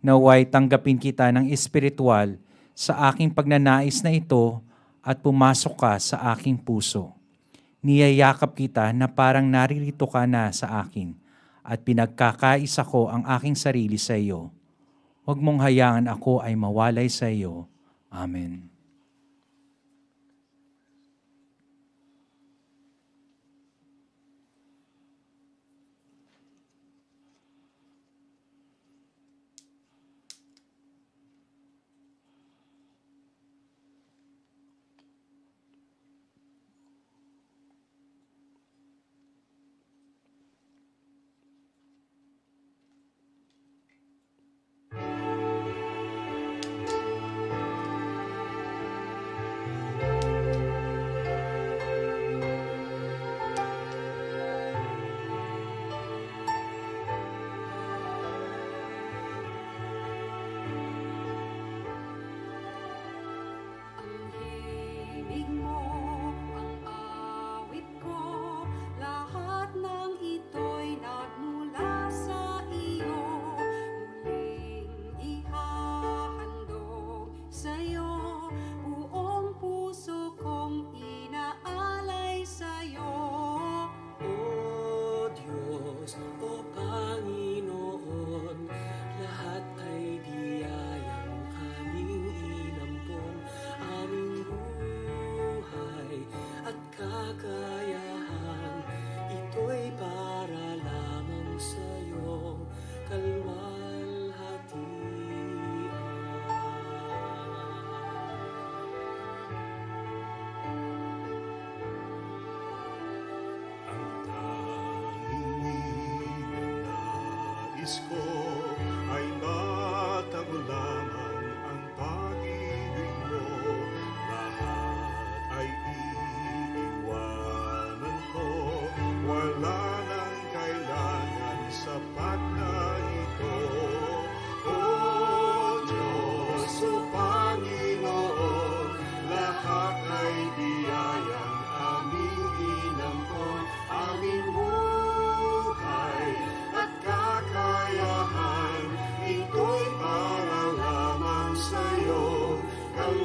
S3: Naway tanggapin kita ng espiritual sa aking pagnanais na ito at pumasok ka sa aking puso. Niyayakap kita na parang naririto ka na sa akin at pinagkakaisa ko ang aking sarili sa iyo. Huwag mong hayaan ako ay mawalay sa iyo. Amen.
S4: nais ko ay matago lamang ang pag-ibig mo. Lahat ay iiwanan ko, wala nang kailangan, sapat na ito. O Diyos, o Panginoon, lahat ay biyayang aming inampon, aming buhay at kakayahan, ito'y para lamang sa'yo, ang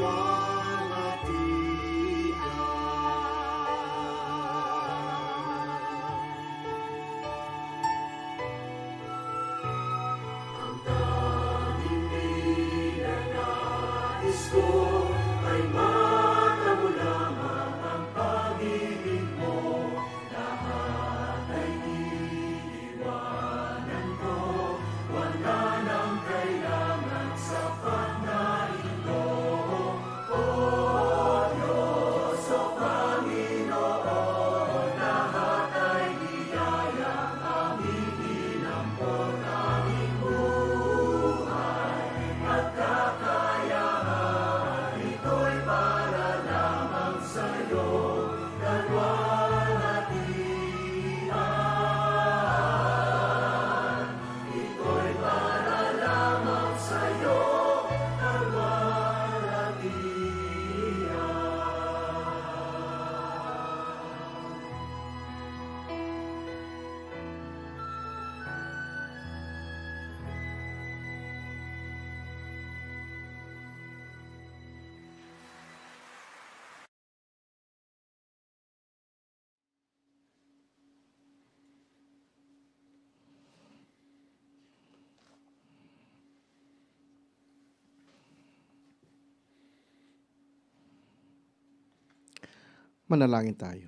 S4: daming ninanais ko ay matamo lamang ang pag-ibig mo. Lahat ay iiwanan ko, wala nang kailangan, sapat na ito. O Diyos, o Panginoon, lahat ay biyayang aming inampon, aming buhay at kakayahan, ito'y para lamang sa'yo, kalwalhatian. Ito'y para lamang sa'yo, kalwalhatian.
S5: Manalangin tayo.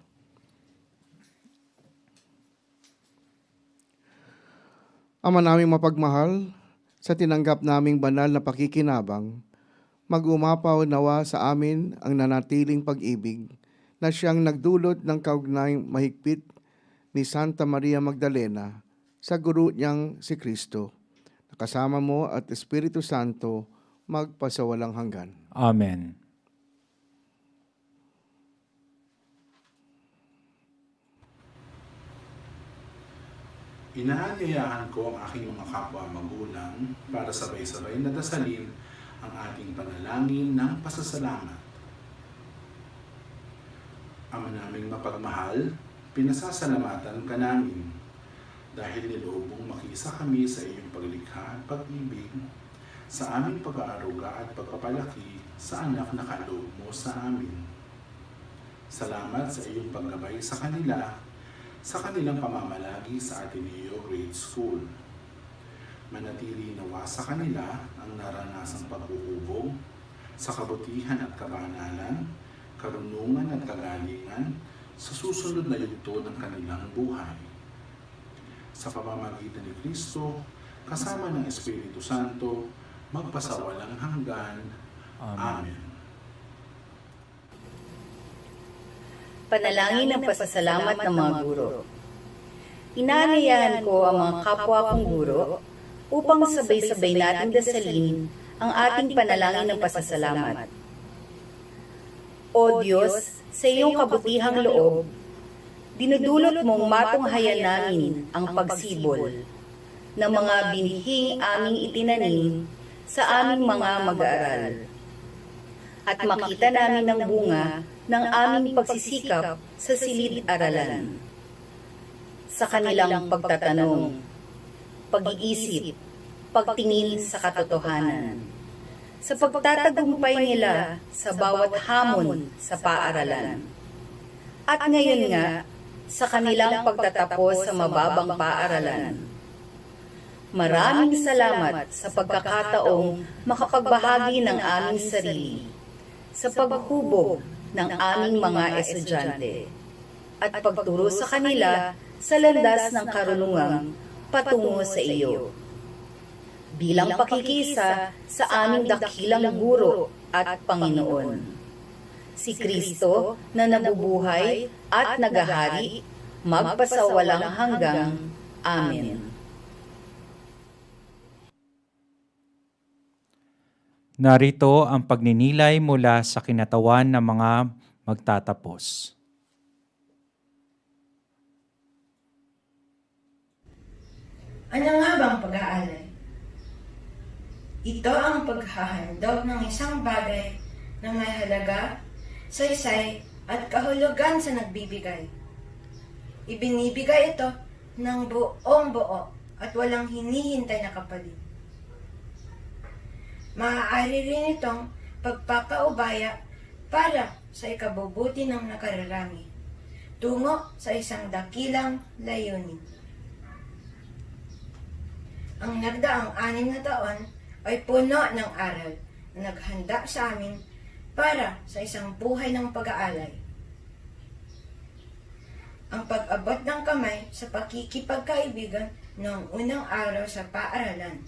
S5: Ama naming mapagmahal, sa tinanggap naming banal na pakikinabang, mag-umapaw nawa sa amin ang nanatiling pag-ibig na siyang nagdulot ng kaugnayang mahigpit ni Santa Maria Magdalena sa guro niyang si Kristo. Kasama mo at Espiritu Santo magpasawalang hanggan.
S3: Amen.
S14: Inaanyayahan ko ang aking mga kapwa magulang para sabay-sabay na dasalin ang ating panalangin ng pasasalamat. Ama naming mapagmahal, pinasasalamatan ka namin dahil niloob mong makisa kami sa iyong paglikha at pag-ibig, sa aming pag-aaruga at pagpapalaki sa anak na kaloob mo sa amin. Salamat sa iyong paggabay sa kanila sa kanilang pamamalagi sa Ateneo Grade School. Manatili nawa sa kanila ang naranasang pag-uubog sa kabutihan at kabanalan, karunungan at kagalingan sa susunod na yugto ng kanilang buhay. Sa pamamagitan ni Kristo, kasama ng Espiritu Santo, magpasawalang hanggan. Amen.
S15: Panalangin ng pasasalamat ng mga guro. Inaanyayahan ko ang mga kapwa kong guro upang sabay-sabay nating dasalin ang ating panalangin ng pasasalamat. O Diyos, sa iyong kabutihang loob, dinudulot mong matunghayan namin ang pagsibol ng mga binihing aming itinanim sa aming mga mag-aaral. At makita namin ang bunga ng aming pagsisikap sa silid-aralan. Sa kanilang pagtatanong, pag-iisip, pagtingin sa katotohanan. Sa pagtatagumpay nila sa bawat hamon sa paaralan. At ngayon nga, sa kanilang pagtatapos sa mababang paaralan. Maraming salamat sa pagkakataong makapagbahagi ng aming sarili sa paghubog ng aming mga estudyante at pagturo sa kanila sa landas ng karunungang patungo sa iyo. Bilang pakikisa sa aming dakilang guro at Panginoon, si Kristo na nabubuhay at nagahari magpasawalang hanggang. Amen.
S3: Narito ang pagninilay mula sa kinatawan ng mga magtatapos.
S16: Ano nga bang pag-aalay? Ito ang paghahandog ng isang bagay na may halaga, saysay at kahulugan sa nagbibigay. Ibinibigay ito ng buong buo at walang hinihintay na kapalit. Maaari rin itong pagpapaubaya para sa ikabubuti ng nakararami, tungo sa isang dakilang layunin. Ang nagdaang 6 na taon ay puno ng aral na naghanda sa amin para sa isang buhay ng pag-aalay. Ang pag-abot ng kamay sa pakikipagkaibigan noong unang araw sa paaralan.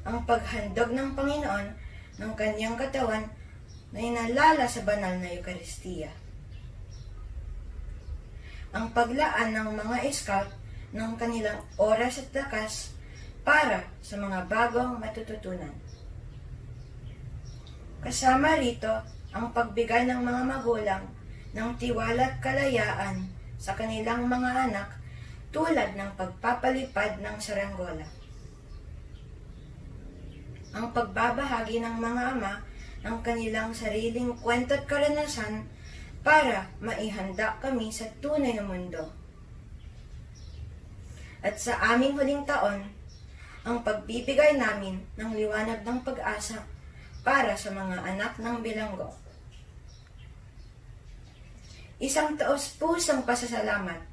S16: Ang paghandog ng Panginoon ng kanyang katawan na inalala sa banal na Eukaristiya. Ang paglaan ng mga scout ng kanilang oras at lakas para sa mga bagong matututunan. Kasama rito ang pagbigay ng mga magulang ng tiwala at kalayaan sa kanilang mga anak tulad ng pagpapalipad ng saranggola. Ang pagbabahagi ng mga ama ng kanilang sariling kwento at karanasan para maihanda kami sa tunay na mundo. At sa aming huling taon, ang pagbibigay namin ng liwanag ng pag-asa para sa mga anak ng bilanggo. Isang taos-pusong pasasalamat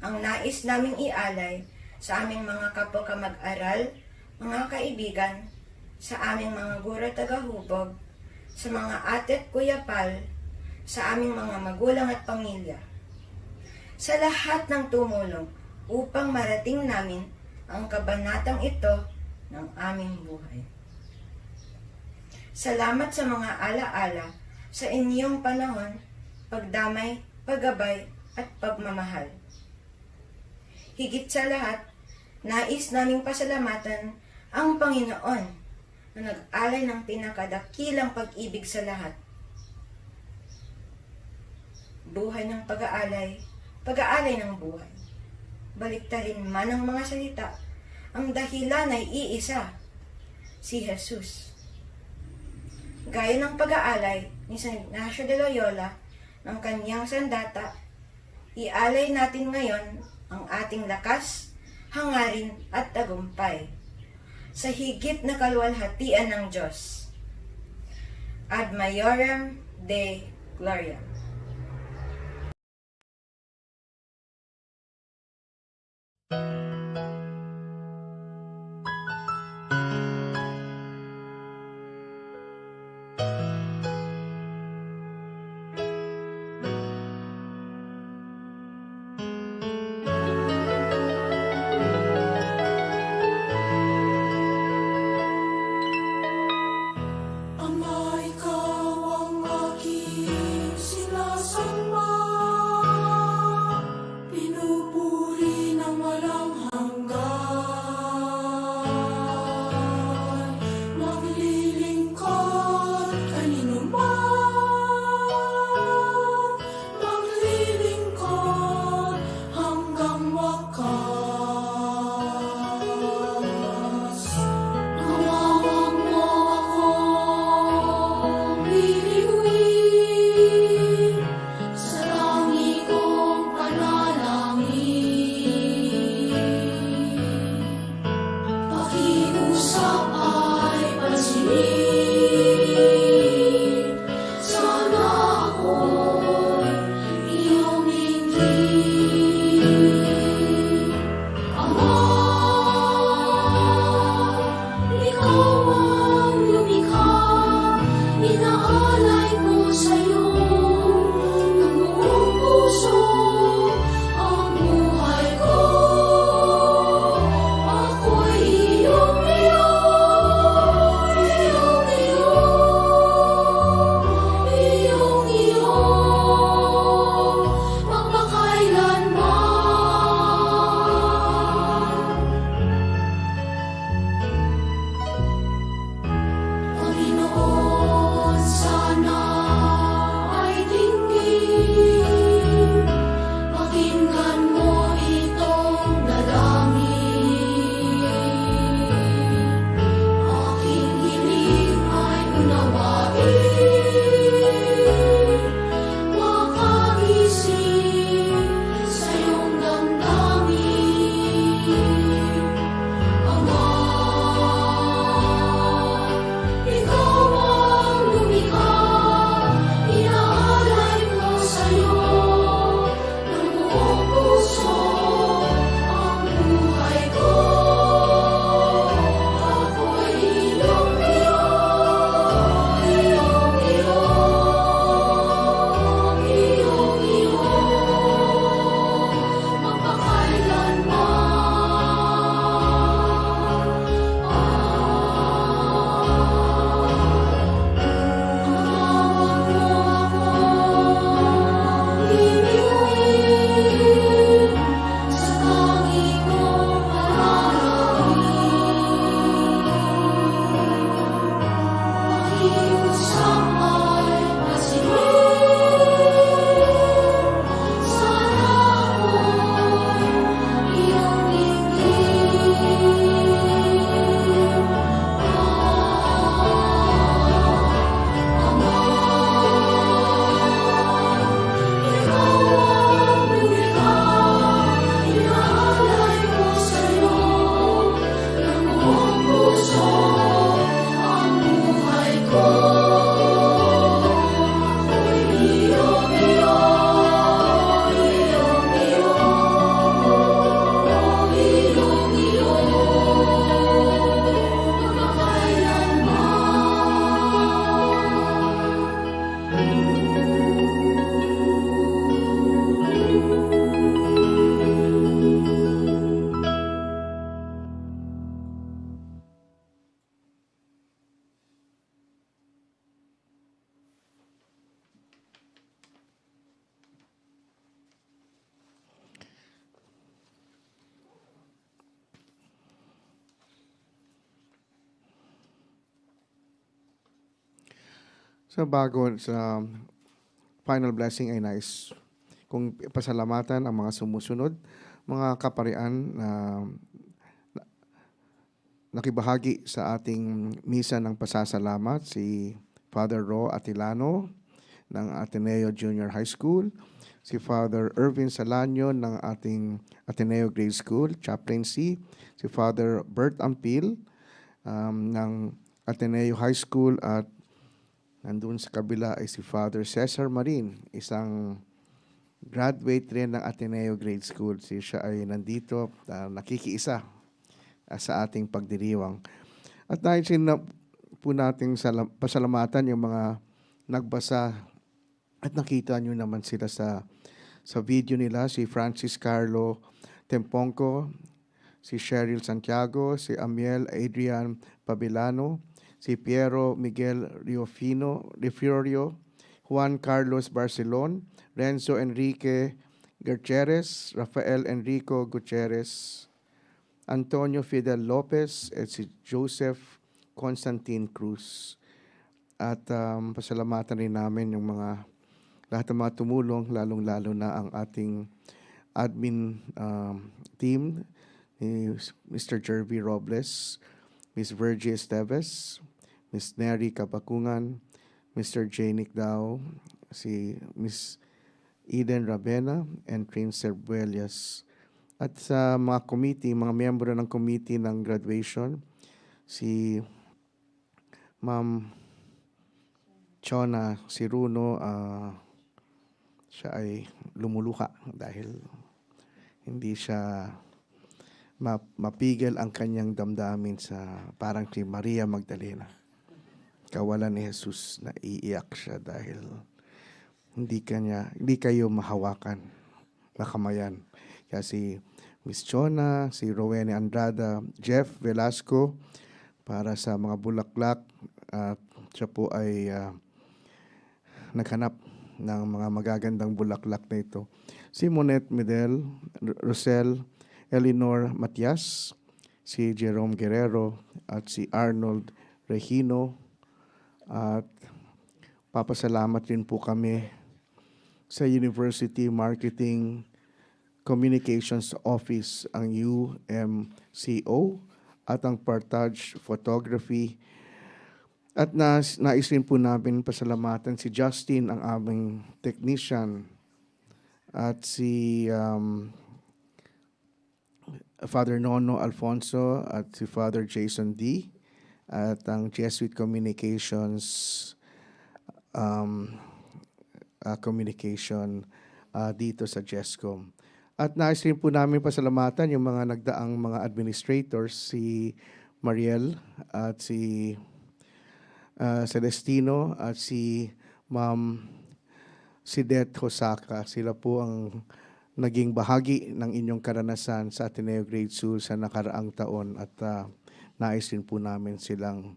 S16: ang nais naming ialay sa aming mga kapwa kamag-aral, mga kaibigan, sa aming mga guro tagahubog, sa mga ate at kuya pal, sa aming mga magulang at pamilya. Sa lahat ng tumulong upang marating namin ang kabanatang ito ng aming buhay. Salamat sa mga alaala sa inyong panahon, pagdamay, paggabay at pagmamahal. Higit sa lahat, nais naming pasalamatan ang Panginoon na nag-alay ng pinakadakilang pag-ibig sa lahat. Buhay ng pag-aalay, pag-aalay ng buhay. Baliktarin man ang mga salita, ang dahilan ay iisa, si Jesus. Gaya ng pag-aalay ni San Ignacio de Loyola ng kanyang sandata, ialay natin ngayon ang ating lakas, hangarin at tagumpay sa higit na kaluwalhatian ng Diyos. Ad Maiorem Dei Gloria.
S1: Ama, ikaw ang aking sinasamba, pinupuri ng walang hanggan, maglilingkod kanino man, maglilingkod hanggang wakas. Nawawag mo akong bibiguin sa langit kong panalangin. Pakiusap ay pansinin, sana ako'y iyong ingin. Ama, ikaw ang lumikha, inaalay ko sa'yo ng buong puso ang buhay ko. Ako'y iyong iyo, iyong iyo, iyong iyo, magpakailanman.
S5: Sa final blessing ay nais kung pasalamatan ang mga sumusunod, mga kaparian na nakibahagi sa ating misa ng pasasalamat, si Father Ro Atilano ng Ateneo Junior High School, si Father Irvin Salanyo ng ating Ateneo Grade School, Chaplaincy, si Father Bert Ampil ng Ateneo High School, at nandun sa kabila ay si Father Cesar Marin, isang graduate rin ng Ateneo Grade School. Siya ay nandito, nakikiisa sa ating pagdiriwang. At nais po nating pasalamatan yung mga nagbasa at nakita nyo naman sila sa video nila, si Francis Carlo Tempongco, si Cheryl Santiago, si Amiel Adrian Pabilano, si Piero Miguel Refiorio, Juan Carlos Barcelon, Renzo Enrique Gutierrez, Rafael Enrico Gutierrez, Antonio Fidel Lopez, at si Joseph Constantine Cruz. At pasalamatan rin namin yung lahat ng mga tumulong, lalong-lalo na ang ating admin team, ni Mr. Jervy Robles, Ms. Virgie Esteves, Ms. Neri Kapakungan, Mr. Janic Dao, si Ms. Eden Rabena, and Prince Cerbuelias. At sa mga committee, mga miyembro ng committee ng graduation, si Ma'am Chona Siruno, siya ay lumuluha dahil hindi siya mapigil ang kanyang damdamin sa parang si Maria Magdalena. Kawalan ni Jesus, na iiyak siya dahil hindi kayo mahawakan, makamayan. Kaya si Miss Chona, si Rowene Andrada, Jeff Velasco para sa mga bulaklak, at siya po ay naghanap ng mga magagandang bulaklak na ito. Si Monette Medel, Rosel Eleanor Matias, si Jerome Guerrero, at si Arnold Regino. At papasalamat rin po kami sa University Marketing Communications Office, ang UMCO, at ang Partage Photography. At nais rin po namin pasalamatan si Justin, ang aming technician, at si Father Nono Alfonso, at si Father Jason D., at ang Jesuit Communications communication dito sa JESCOM. At nais rin po namin pasalamatan yung mga nagdaang mga administrators, si Mariel at si Celestino at si Ma'am Sidet Hosaka. Sila po ang naging bahagi ng inyong karanasan sa Ateneo Grade School sa nakaraang taon, at nais rin po namin silang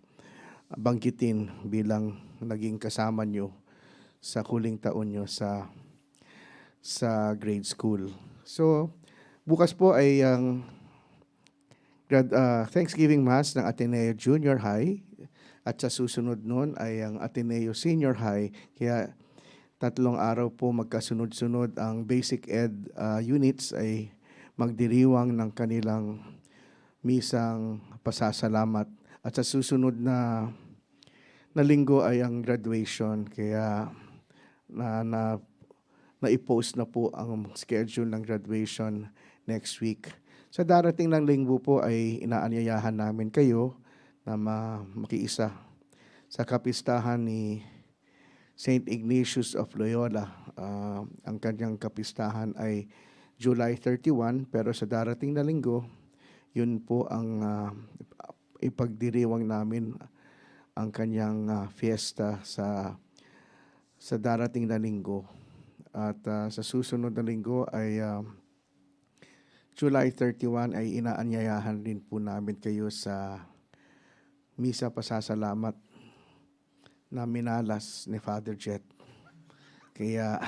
S5: banggitin bilang naging kasama nyo sa huling taon nyo sa grade school. So, bukas po ay ang Thanksgiving Mass ng Ateneo Junior High, at sa susunod nun ay ang Ateneo Senior High. Kaya 3 araw po magkasunod-sunod ang basic ed units ay magdiriwang ng kanilang misang pasasalamat. At sa susunod na linggo ay ang graduation. Kaya na-i-post na po ang schedule ng graduation next week. Sa darating ng linggo po ay inaanyayahan namin kayo na makiisa sa kapistahan ni St. Ignatius of Loyola. Ang kanyang kapistahan ay July 31, pero sa darating na linggo, yun po ang ipagdiriwang namin ang kanyang fiesta sa darating na linggo. At sa susunod na linggo ay July 31 ay inaanyayahan din po namin kayo sa Misa Pasasalamat na minalas ni Father Jet. Kaya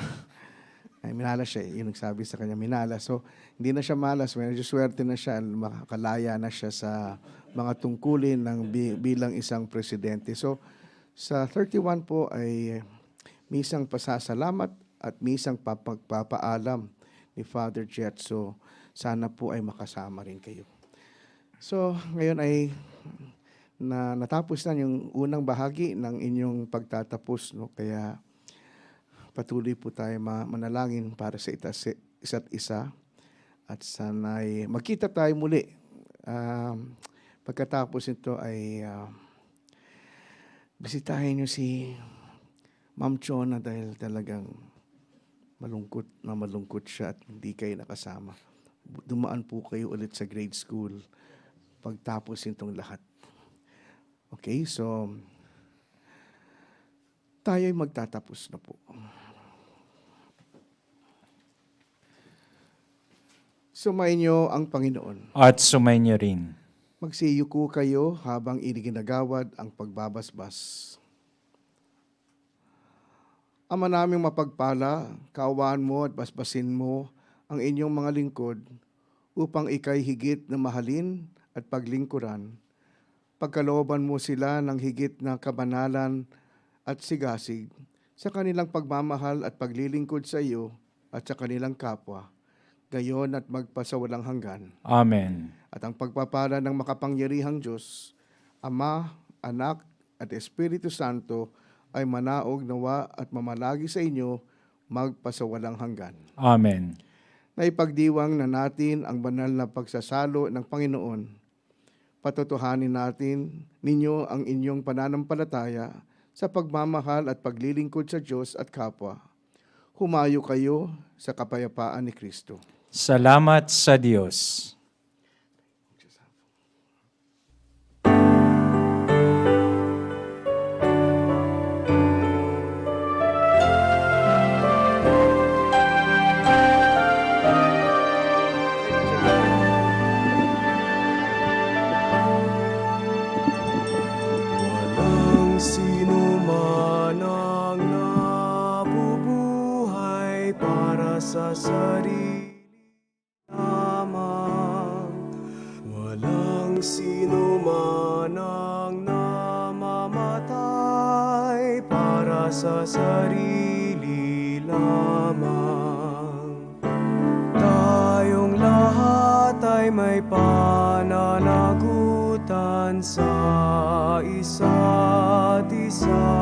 S5: ay minalas siya, yun nagsabi sa kanya, minalas. So, hindi na siya malas, medyo swerte na siya, makakalaya na siya sa mga tungkulin ng bilang isang presidente. So, Sa 31 po ay misang pasasalamat at misang pagpapaalam ni Father Jet. So, sana po ay makasama rin kayo. So, ngayon ay natapos na yung unang bahagi ng inyong pagtatapos. No? Kaya patuloy po tayo manalangin para sa isa't isa. At sana'y magkita tayo muli. Pagkatapos nito ay bisitahin nyo si Ma'am Chona dahil talagang malungkot siya at hindi kayo nakasama. Dumaan po kayo ulit sa grade school pagtapos nitong lahat. Okay, so tayo'y magtatapos na po. Sumainyo ang Panginoon.
S3: At sumainyo rin.
S5: Magsiyuko kayo habang iniginagawad ang pagbabasbas. Ama naming mapagpala, kaawaan mo at basbasin mo ang inyong mga lingkod upang ikay higit na mahalin at paglingkuran. Pagkalooban mo sila ng higit na kabanalan at sigasig sa kanilang pagmamahal at paglilingkod sa iyo at sa kanilang kapwa, gayon at magpasawalang hanggan.
S3: Amen.
S5: At ang pagpapala ng makapangyarihang Diyos, Ama, Anak, at Espiritu Santo ay manaog nawa at mamalagi sa inyo magpasawalang hanggan.
S3: Amen.
S5: Naipagdiwang na natin ang banal na pagsasalo ng Panginoon. Patutuhanin natin ninyo ang inyong pananampalataya sa pagmamahal at paglilingkod sa Diyos at kapwa. Humayo kayo sa kapayapaan ni Kristo.
S3: Salamat sa Diyos.
S17: Walang sino man ang nabubuhay para sa sarili lamang. Walang sino man ang namamatay para sa sarili lamang. Tayong lahat ay may pananagutan sa isa't isa.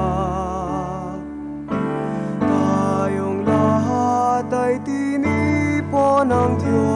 S17: Tayong lahat ay tinipon ng Diyos